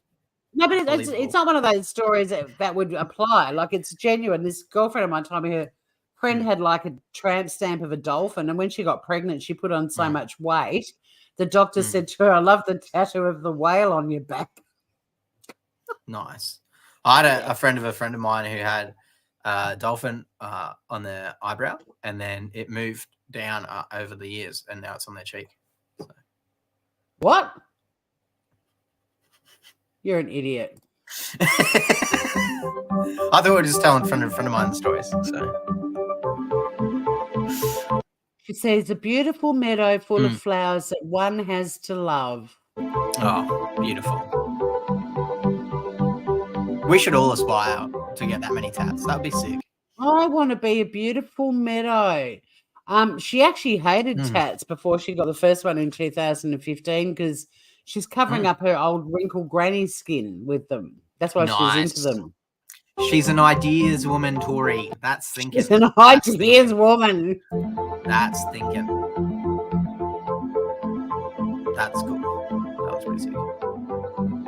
No, but it's Unbelievable. not one of those stories that would apply. Like it's genuine. This girlfriend of mine told me her friend had like a tramp stamp of a dolphin, and when she got pregnant, she put on so much weight. The doctor said to her, "I love the tattoo of the whale on your back." Nice. I had a friend of mine who had a dolphin on their eyebrow, and then it moved down over the years, and now it's on their cheek. So. What? You're an idiot. I thought we were just telling friend of mine stories. So. She says, a beautiful meadow full of flowers that one has to love. Oh, beautiful. We should all aspire to get that many tats. That would be sick. I want to be a beautiful meadow. She actually hated tats before she got the first one in 2015 because she's covering up her old wrinkled granny skin with them. That's why she's into them. She's an ideas woman, Tori. That's thinking. She's an ideas woman. That's thinking. That's cool. That was pretty sick.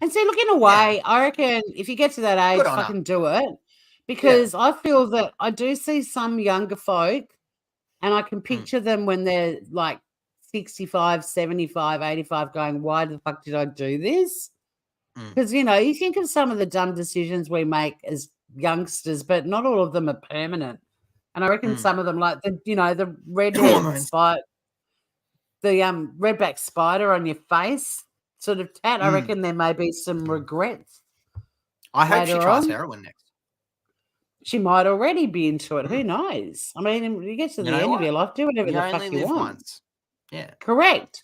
And see, look, in a way, I reckon if you get to that age, Good on her. fucking do it. Because I feel that I do see some younger folk and I can picture them when they're like 65, 75, 85 going, why the fuck did I do this? Because, you know, you think of some of the dumb decisions we make as youngsters, but not all of them are permanent. And I reckon some of them, like the, you know, the redback spider on your face sort of tat, I reckon there may be some regrets. I hope she later tries on. heroin next. She might already be into it. Who knows? I mean, you get to the end of your life, do whatever You the only fuck you live want. once. Yeah. Correct.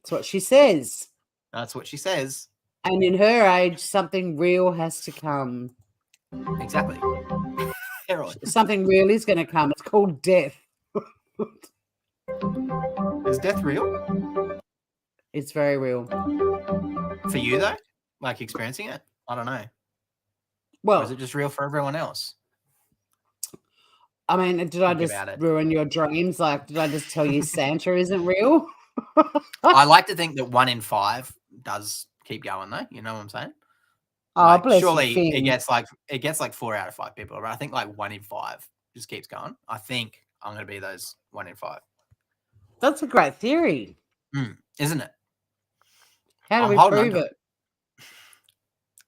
That's what she says. That's what she says. And in her age, something real has to come. Exactly. Heroin. Something real is going to come. It's called death. Is death real? It's very real. For you, though? Like experiencing it? I don't know. Well, or is it just real for everyone else? I mean, did I just ruin your dreams? Like, did I just tell you Santa isn't real? I like to think that 1 in 5 does keep going, though. You know what I'm saying? Oh, like, bless surely you, it gets like 4 out of 5 people, but I think like 1 in 5 just keeps going. I think I'm going to be those 1 in 5. That's a great theory, isn't it? How do we prove it?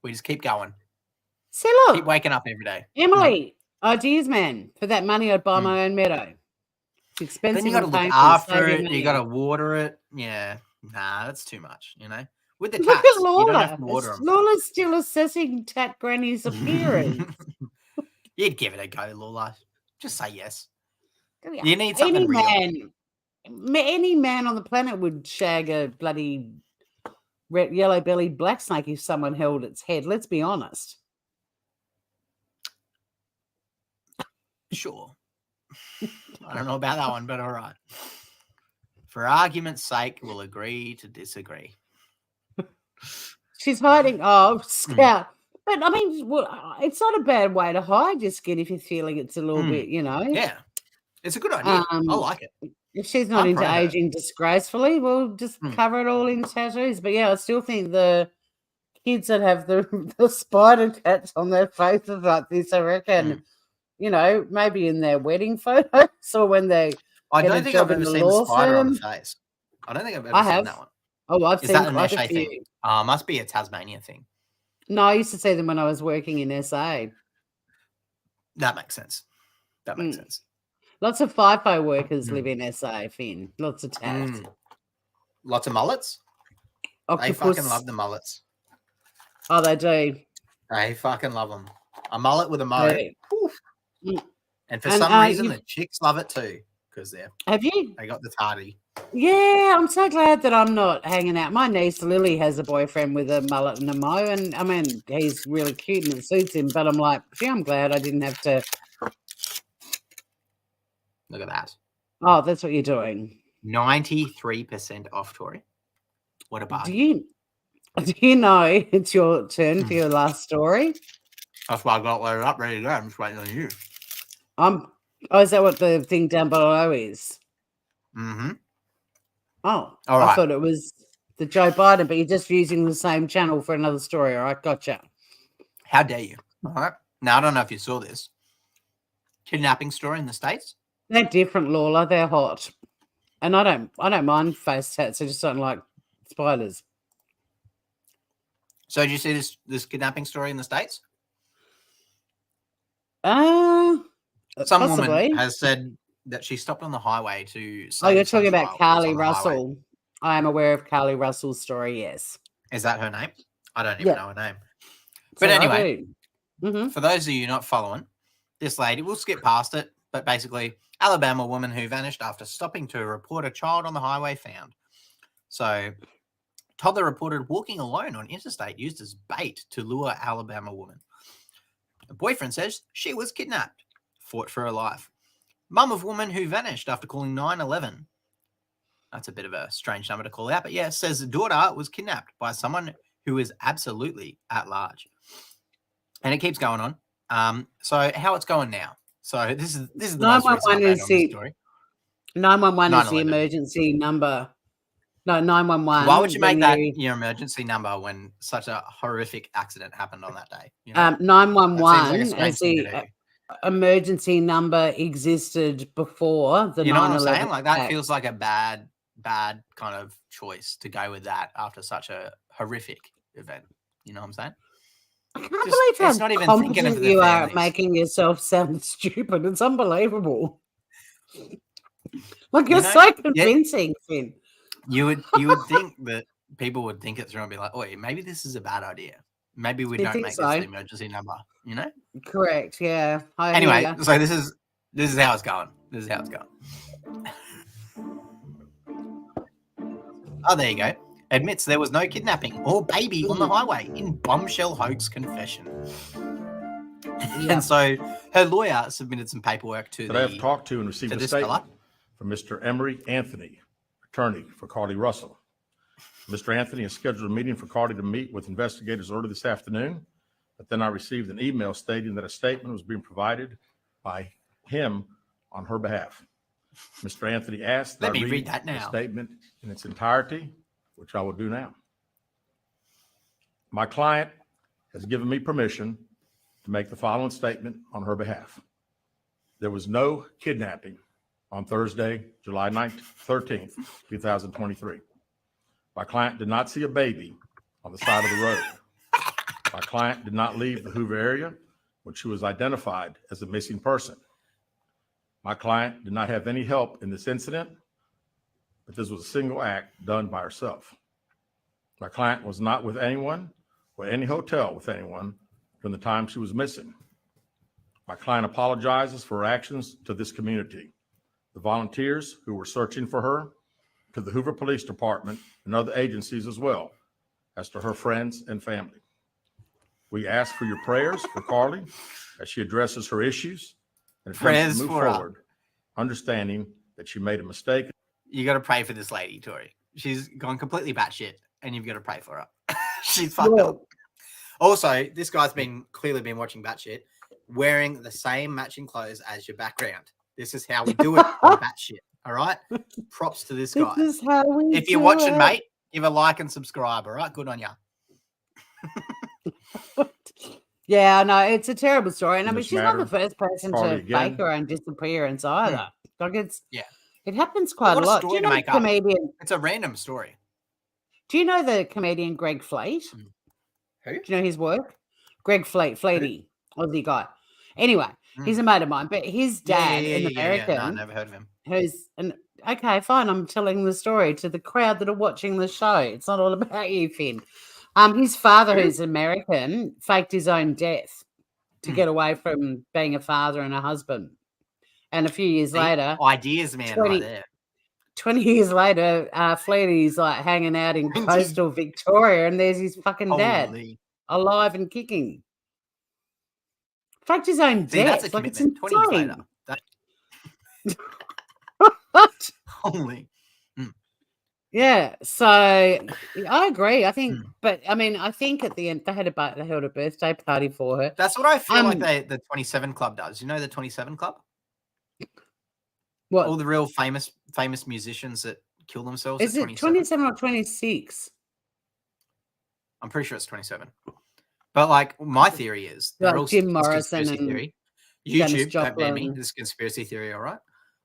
We just keep going. See, look, keep waking up every day. Emily, ideas, man. For that money, I'd buy my own meadow. It's expensive. Then you got to look after it. You got to water it. Yeah, nah, that's too much. You know. With the look tats, at Lola. You don't have to water them. Lola's still assessing Tat Granny's appearance. You'd give it a go, Lola. Just say yes. You need something real. Any man on the planet would shag a bloody yellow-bellied black snake if someone held its head. Let's be honest. Sure. I don't know about that one, but all right. For argument's sake, we'll agree to disagree. She's hiding. Oh, Scout. But, I mean, it's not a bad way to hide your skin if you're feeling it's a little bit, you know. Yeah. It's a good idea. I like it. If she's not into aging disgracefully, we'll just cover it all in tattoos. But, yeah, I still think the kids that have the spider tats on their faces like this, I reckon, you know, maybe in their wedding photos or when they I don't think I've ever seen the spider on the face. I don't think I've ever seen that one. Oh, I've seen that an SA thing? Must be a Tasmania thing. No, I used to see them when I was working in SA. That makes sense. That makes sense. Lots of FIFO workers live in SA, Finn. Lots of tats. Lots of mullets? Octopus. They fucking love the mullets. Oh, they do. They fucking love them. A mullet with a mo. And for some reason, the chicks love it too. Because they got the tardy. Yeah, I'm so glad that I'm not hanging out. My niece Lily has a boyfriend with a mullet and a mo, and I mean he's really cute and it suits him. But I'm like, gee, I'm glad I didn't have to. Look at that. Oh, that's what you're doing. 93% off, Tori. What a Do bargain. you know it's your turn for your last story? That's why I got it loaded up, ready to go. I'm just waiting on you. Oh, is that what the thing down below is? Mm-hmm. Oh, all right. I thought it was the Joe Biden, but you're just using the same channel for another story. All right, gotcha. How dare you? All right. Now, I don't know if you saw this. Kidnapping story in the States. They're different, Lola. They're hot. And I don't mind face tats. I just don't like spiders. So did you see this kidnapping story in the States? Some possibly. Woman has said that she stopped on the highway to. Oh, you're talking about Carly Russell. I am aware of Carly Russell's story. Yes. Is that her name? I don't even know her name. But anyway, for those of you not following, this lady, we'll skip past it. But basically, Alabama woman who vanished after stopping to report a child on the highway found. So, toddler reported walking alone on interstate used as bait to lure Alabama woman. The boyfriend says she was kidnapped, fought for her life. Mum of woman who vanished after calling 911. That's a bit of a strange number to call out, but yeah, says the daughter was kidnapped by someone who is absolutely at large. And it keeps going on. So how it's going now? So this is the 911 is the story. 911 is the emergency number. No, 911. Why would you make that your emergency number when such a horrific accident happened on that day? You know? 911 as the emergency number existed before the 9/11. You know what I'm saying? Like that feels like a bad kind of choice to go with that after such a horrific event. You know what I'm saying? I can't believe how competent you are at making yourself sound stupid. It's unbelievable. Like you're so convincing, Finn. You would think that people would think it through and be like, "Oh, maybe this is a bad idea. Maybe we don't make this the emergency number." You know? Correct. Yeah. Anyway, so this is how it's going. This is how it's going. Oh, there you go. admits there was no kidnapping or baby on the highway in bombshell hoax confession. And so her lawyer submitted some paperwork to I have talked to and received a statement fella from Mr. Emery Anthony, attorney for Carly Russell. Mr. Anthony has scheduled a meeting for Carly to meet with investigators early this afternoon, but then I received an email stating that a statement was being provided by him on her behalf. Mr. Anthony asked that I read that now. The statement in its entirety, which I will do now. My client has given me permission to make the following statement on her behalf. There was no kidnapping on Thursday, July 13th, 2023. My client did not see a baby on the side of the road. My client did not leave the Hoover area when she was identified as a missing person. My client did not have any help in this incident, but this was a single act done by herself. My client was not with anyone or any hotel with anyone from the time she was missing. My client apologizes for her actions to this community, the volunteers who were searching for her, to the Hoover Police Department and other agencies, as well as to her friends and family. We ask for your prayers for Carly as she addresses her issues and attempts to move forward, understanding that she made a mistake. You got to pray for this lady, Tori. She's gone completely batshit, and you've got to pray for her. She's fucked up. Also, this guy's clearly been watching Batshit, wearing the same matching clothes as your background. This is how we do it on Batshit. All right. Props to this guy. This is how we if you're watching, mate, give a like and subscribe. All right. Good on ya. Yeah, no, it's a terrible story. And I mean, she's not the first person to fake her own disappearance either. Like it happens quite a lot. Do you know the comedian? It's a random story. Do you know the comedian Greg Fleet? Who? Do you know his work? Greg Fleety, Aussie guy. Anyway, he's a mate of mine, but his dad in America. No, I never heard of him. Okay, fine. I'm telling the story to the crowd that are watching the show. It's not all about you, Finn. His father, who's American, faked his own death to get away from being a father and a husband. And a few years later, ideas, man, right there. 20 years later, Fleety's like hanging out in coastal Victoria, and there's his fucking dad alive and kicking. Faked his own death. That's a like it's commitment. 20 years later. Holy. Yeah, so I agree. I think, but I mean, I think at the end they held a birthday party for her. That's what I feel like the 27 Club does. You know the 27 Club? What? All the real famous musicians that kill themselves. Is it 27 or 26? I'm pretty sure it's 27. But like my theory is Jim Morrison and theory. YouTube, don't ban me. This is conspiracy theory, all right?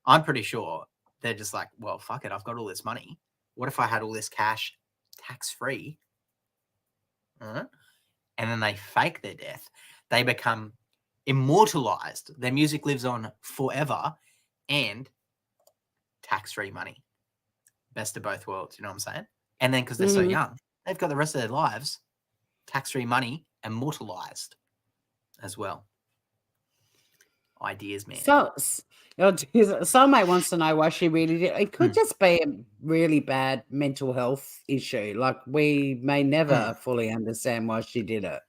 I'm pretty sure they're just like, well, fuck it. I've got all this money. What if I had all this cash tax-free? And then they fake their death. They become immortalized. Their music lives on forever and tax-free money. Best of both worlds, you know what I'm saying? And then because they're so young, they've got the rest of their lives, tax-free money, immortalized as well. Ideas, man. So soulmate wants to know why she really did. It could just be a really bad mental health issue. Like we may never fully understand why she did it.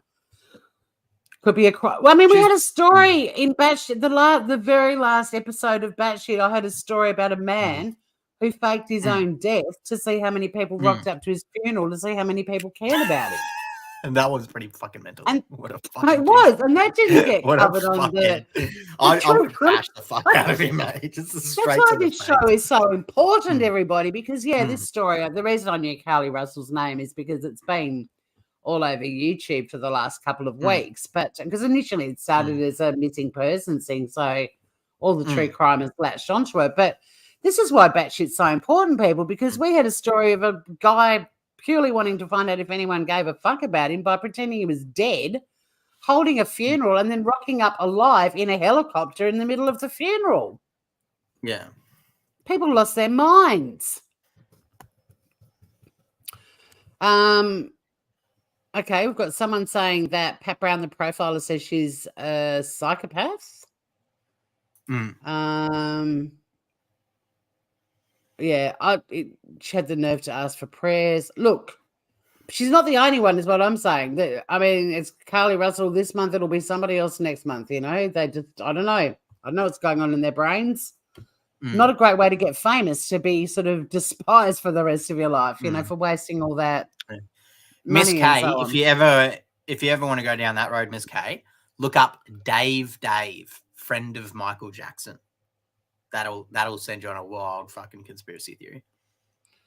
Could be well, I mean, we had a story in Batshit, the very last episode of Batshit. I heard a story about a man who faked his own death to see how many people rocked up to his funeral, to see how many people cared about him. And that was pretty fucking mental. And what a it was, and that didn't get covered on the. I would crash the fuck out of him, mate. Just straight. That's why this show is so important, everybody, because this story. The reason I knew Carly Russell's name is because it's been all over YouTube for the last couple of weeks. But because initially it started as a missing persons thing, so all the true crime has latched onto it. But this is why Batshit's so important, people, because we had a story of a guy purely wanting to find out if anyone gave a fuck about him by pretending he was dead, holding a funeral, and then rocking up alive in a helicopter in the middle of the funeral. Yeah. People lost their minds. Okay, we've got someone saying that Pat Brown, the profiler, says she's a psychopath. Yeah, She had the nerve to ask for prayers. Look, she's not the only one, is what I'm saying. I mean, it's Carly Russell this month. It'll be somebody else next month. You know, I don't know. I don't know what's going on in their brains. Not a great way to get famous, to be sort of despised for the rest of your life, you know, for wasting all that Miss money. K, So if you ever want to go down that road, Miss K, look up Dave, friend of Michael Jackson. That'll send you on a wild fucking conspiracy theory,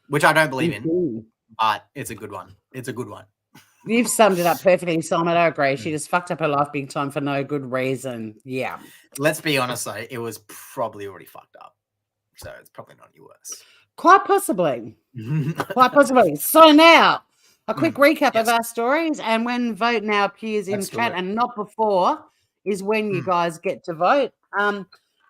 which I don't believe in, but it's a good one. It's a good one. You've summed it up perfectly, Simon. I agree. She just fucked up her life big time for no good reason. Yeah. Let's be honest, though. It was probably already fucked up. So it's probably not any worse. Quite possibly. Quite possibly. So now, a quick recap of our stories. And when Vote Now appears in chat and not before is when you guys get to vote.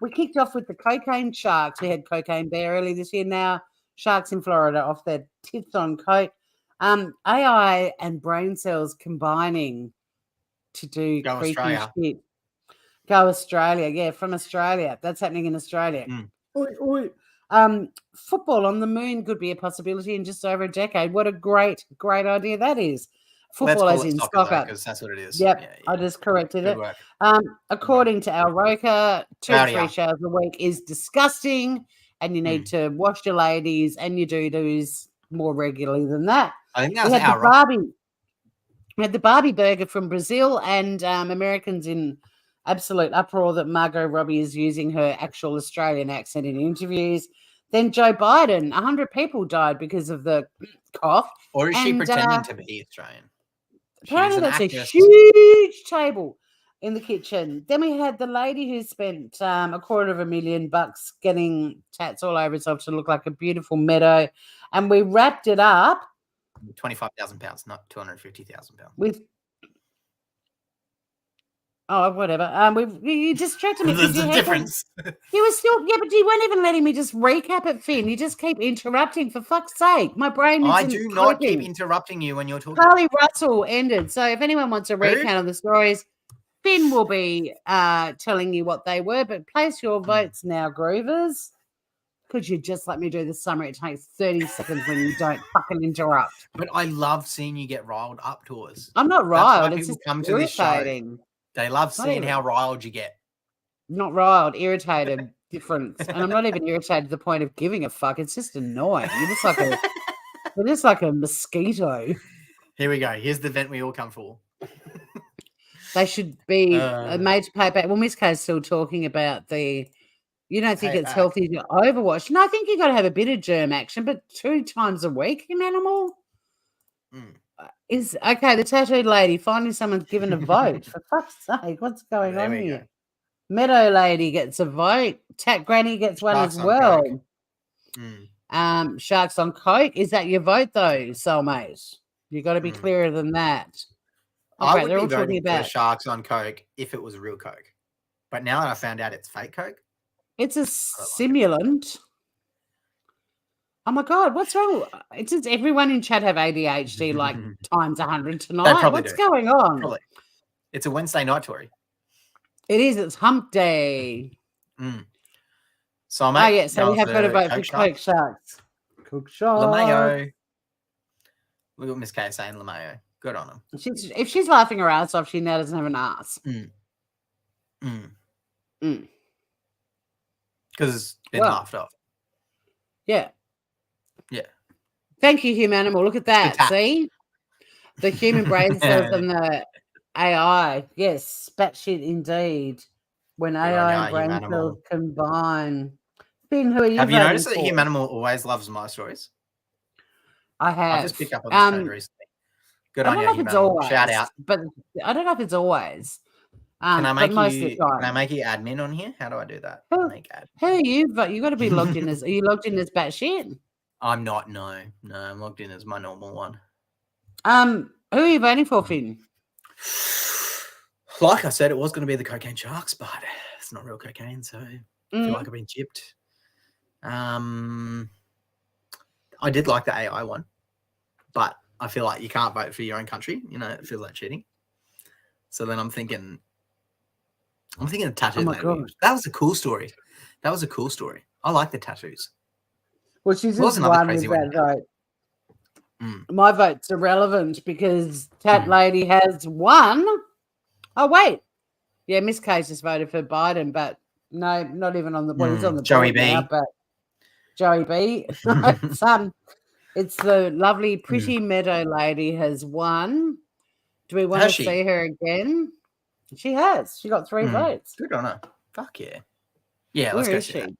We kicked off with the cocaine sharks. We had Cocaine Bear early this year. Now, sharks in Florida off their tits on coke. AI and brain cells combining to do creepy shit. Go Australia. Yeah, from Australia. That's happening in Australia. Football on the moon could be a possibility in just over a decade. What a great idea that is. Football as in soccer. Because that's what it is. Yep, yeah. I just corrected it. According to Al Roker, 2 to 3 showers a week is disgusting, and you need to wash your ladies and your doo-doos more regularly than that. I think that was Al Roker. We had the Barbie burger from Brazil, and Americans in absolute uproar that Margot Robbie is using her actual Australian accent in interviews. Then Joe Biden, 100 people died because of the cough. Or is she pretending to be Australian? Apparently that's a huge table in the kitchen. Then we had the lady who spent $250,000 getting tats all over herself to look like a beautiful meadow. And we wrapped it up. £25,000, not £250,000. With whatever. You distracted me. There's a difference. You were still, but you weren't even letting me just recap it, Finn. You just keep interrupting, for fuckk's sake. My brain is. I do not keep interrupting you when you're talking. Carly Russell ended. So if anyone wants a recount of the stories, Finn will be telling you what they were. But place your votes now, Groovers. Could you just let me do the summary? It takes 30 seconds when you don't fucking interrupt. But I love seeing you get riled up to us. I'm not riled. It's just come to this show. They love seeing how riled you get. Not riled, irritated, difference. And I'm not even irritated to the point of giving a fuck. It's just annoying. You're just like a mosquito. Here we go. Here's the vent we all come for. They should be a major payback. Well, Miss K's still talking about you don't think it's healthy to overwash. No, I think you got to have a bit of germ action, but 2 times a week, you animal. Is okay. The tattooed lady, finally someone's given a vote. For fuck's sake, what's going on here? Go. Meadow lady gets a vote. Tat granny gets one as well. Sharks on coke. Is that your vote though, soulmate? You got to be clearer than that. Okay, I would be voting for sharks on coke if it was real coke, but now that I found out it's fake coke, it's a simulant. Oh my God, what's wrong? It's everyone in chat have ADHD like times 100 tonight. What's going on? Probably. It's a Wednesday night, Tori. It is. It's hump day. So, mate, so we have got to vote for Coke Sharks. Coke Sharks. LeMayo. Look what Miss K is saying, LeMayo. Good on him. If she's laughing her ass off, she now doesn't have an ass. Because it's been laughed off. Yeah. Yeah. Thank you, Humanimal. Look at that. See? The human brain cells and the AI. Yes, batshit indeed. When AI and brain cells combine. Finn, who are you? Have you noticed that Humanimal always loves my stories? I have. I just picked up on this trend recently. Good on you, Humanimal. Shout out. But I don't know if it's always. Can I make you admin on here? How do I do that? Who are you? But you got to be logged in as. Are you logged in as batshit? I'm not. No, I'm logged in as my normal one. Who are you voting for, Finn? Like I said, it was going to be the cocaine sharks, but it's not real cocaine, so I feel like I've been chipped. I did like the AI one, but I feel like you can't vote for your own country. You know, it feels like cheating. So then I'm thinking of tattoos. Oh my God. That was a cool story. I like the tattoos. Well, she's just won with that vote. My vote's irrelevant because Tat Lady has won. Oh, wait. Yeah, Miss Case just voted for Biden, but no, not even on the board. He's on the Joey board B. now, but Joey B. It's the lovely, pretty Meadow Lady has won. Do we want to see her again? She has. She got 3 votes. Good on her. Fuck yeah. Yeah, Where let's go is see she? that.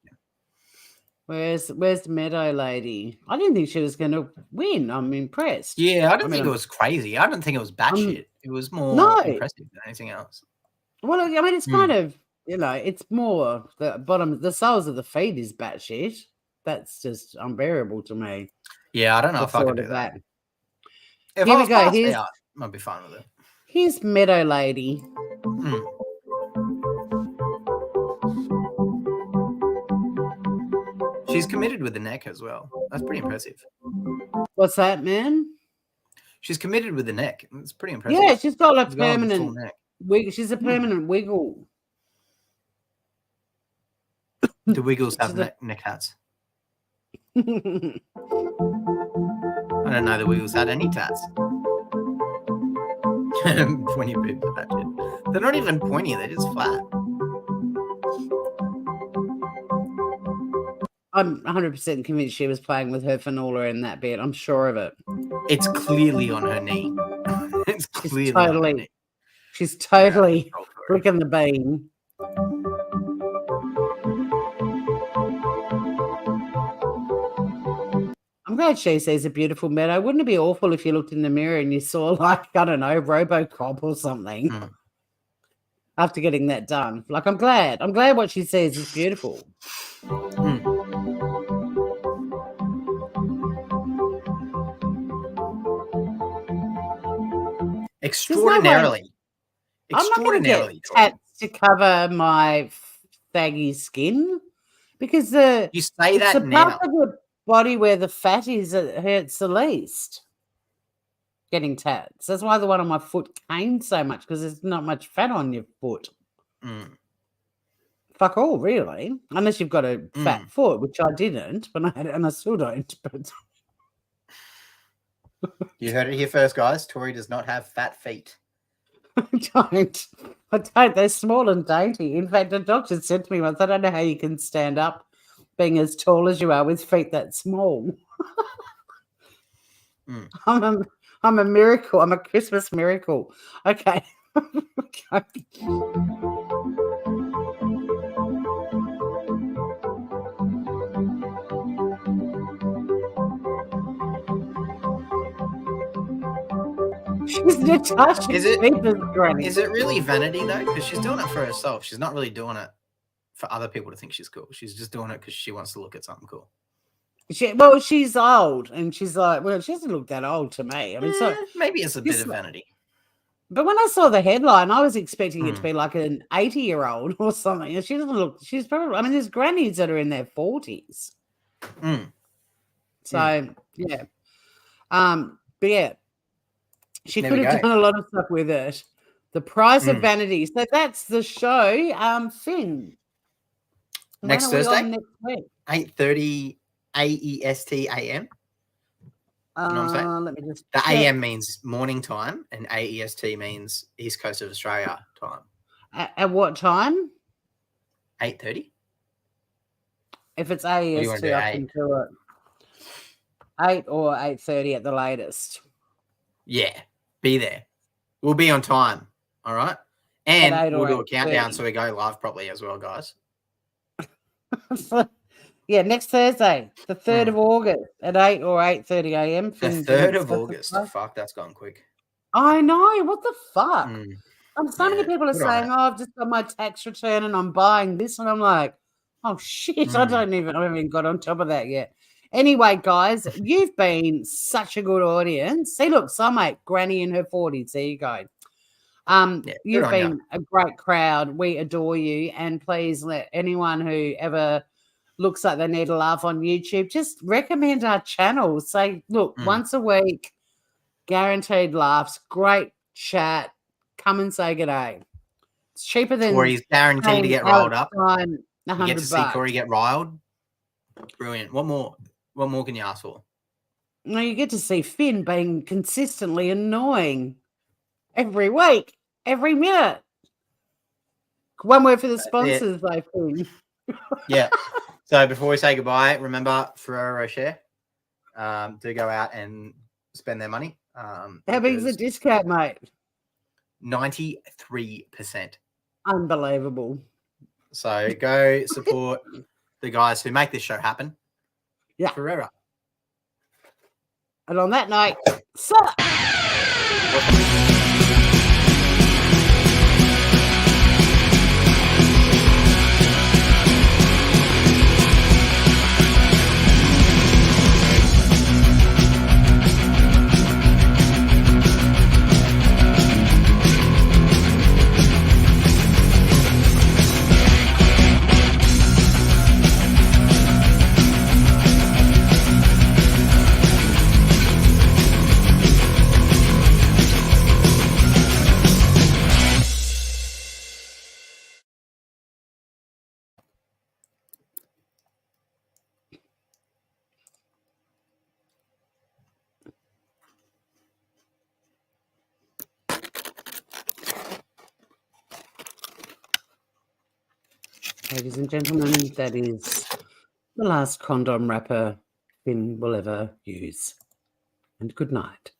Where's the Meadow Lady? I didn't think she was going to win. I'm impressed. Yeah, I don't think it was crazy. I don't think it was batshit. It was more impressive than anything else. Well, I mean, it's kind of, it's more the soles of the feet is batshit. That's just unbearable to me. Yeah, I don't know if I could do that. If Here we go. I'd be fine with it. Here's Meadow Lady. She's committed with the neck as well. That's pretty impressive. What's that, man? She's committed with the neck. It's pretty impressive. Yeah, she's got a permanent wiggle. She's a permanent wiggle. Do wiggles have neck tats? I don't know the wiggles had any tats. Pointy boobs are that shit. They're not even pointy, they're just flat. I'm 100% convinced she was playing with her fanola in that bit. I'm sure of it. It's clearly on her knee. It's clearly on her knee. She's totally bricking the bean. I'm glad she sees a beautiful meadow. Wouldn't it be awful if you looked in the mirror and you saw, like, I don't know, RoboCop or something after getting that done? Like, I'm glad what she sees is beautiful. Extraordinarily. I'm not going to get tats to cover my faggy skin because you say that the now. part of your body where the fat is, it hurts the least. Getting tats. That's why the one on my foot came so much because there's not much fat on your foot. Fuck all, really, unless you've got a fat foot, which I didn't, but and I still don't. But you heard it here first, guys. Tori does not have fat feet. I don't. They're small and dainty. In fact, a doctor said to me once, I don't know how you can stand up being as tall as you are with feet that small. I'm a miracle. I'm a Christmas miracle. Okay. She's Natasha. Is it really vanity though? Because she's doing it for herself. She's not really doing it for other people to think she's cool. She's just doing it because she wants to look at something cool. She's old, and she's like, well, she doesn't look that old to me. I mean, so maybe it's a bit of vanity. But when I saw the headline, I was expecting it to be like an 80-year-old or something. And she doesn't look. She's probably. I mean, there's grannies that are in their 40s. So yeah, but yeah. She could have done a lot of stuff with it. The Price of Vanity. So that's the show. Finn. Next Thursday, 8:30 AEST AM. You know what I'm saying? Let me just the AM means morning time, and AEST means East Coast of Australia time. At what time? 8:30. If it's AEST, I can do it. 8 or 8:30 at the latest. Yeah, be there. We'll be on time. All right, and we'll do a countdown so we go live properly as well, guys. Yeah, next Thursday, the 3rd of August at 8 or 8:30 a.m. The 3rd of August. Fuck, that's gone quick. I know. What the fuck? So many people are saying, "Oh, I've just got my tax return and I'm buying this," and I'm like, "Oh shit! I haven't even got on top of that yet." Anyway, guys, you've been such a good audience. See, look, some mate, Granny in her 40s. There you go. You've been a great crowd. We adore you, and please let anyone who ever looks like they need a laugh on YouTube just recommend our channel. Say, look, once a week, guaranteed laughs, great chat. Come and say good day. It's cheaper than Tori's guaranteed to get riled up. $100. You get to see Tori get riled. Brilliant. What more What more can you ask for? No, you get to see Finn being consistently annoying every week, every minute. One word for the sponsors, though, Finn. Yeah. So before we say goodbye, remember Ferrero Rocher. Do go out and spend their money. How big is the discount, mate? 93%. Unbelievable. So go support the guys who make this show happen. Yeah. Ferrero. And on that note, ladies and gentlemen, that is the last condom wrapper Finn will ever use. And good night.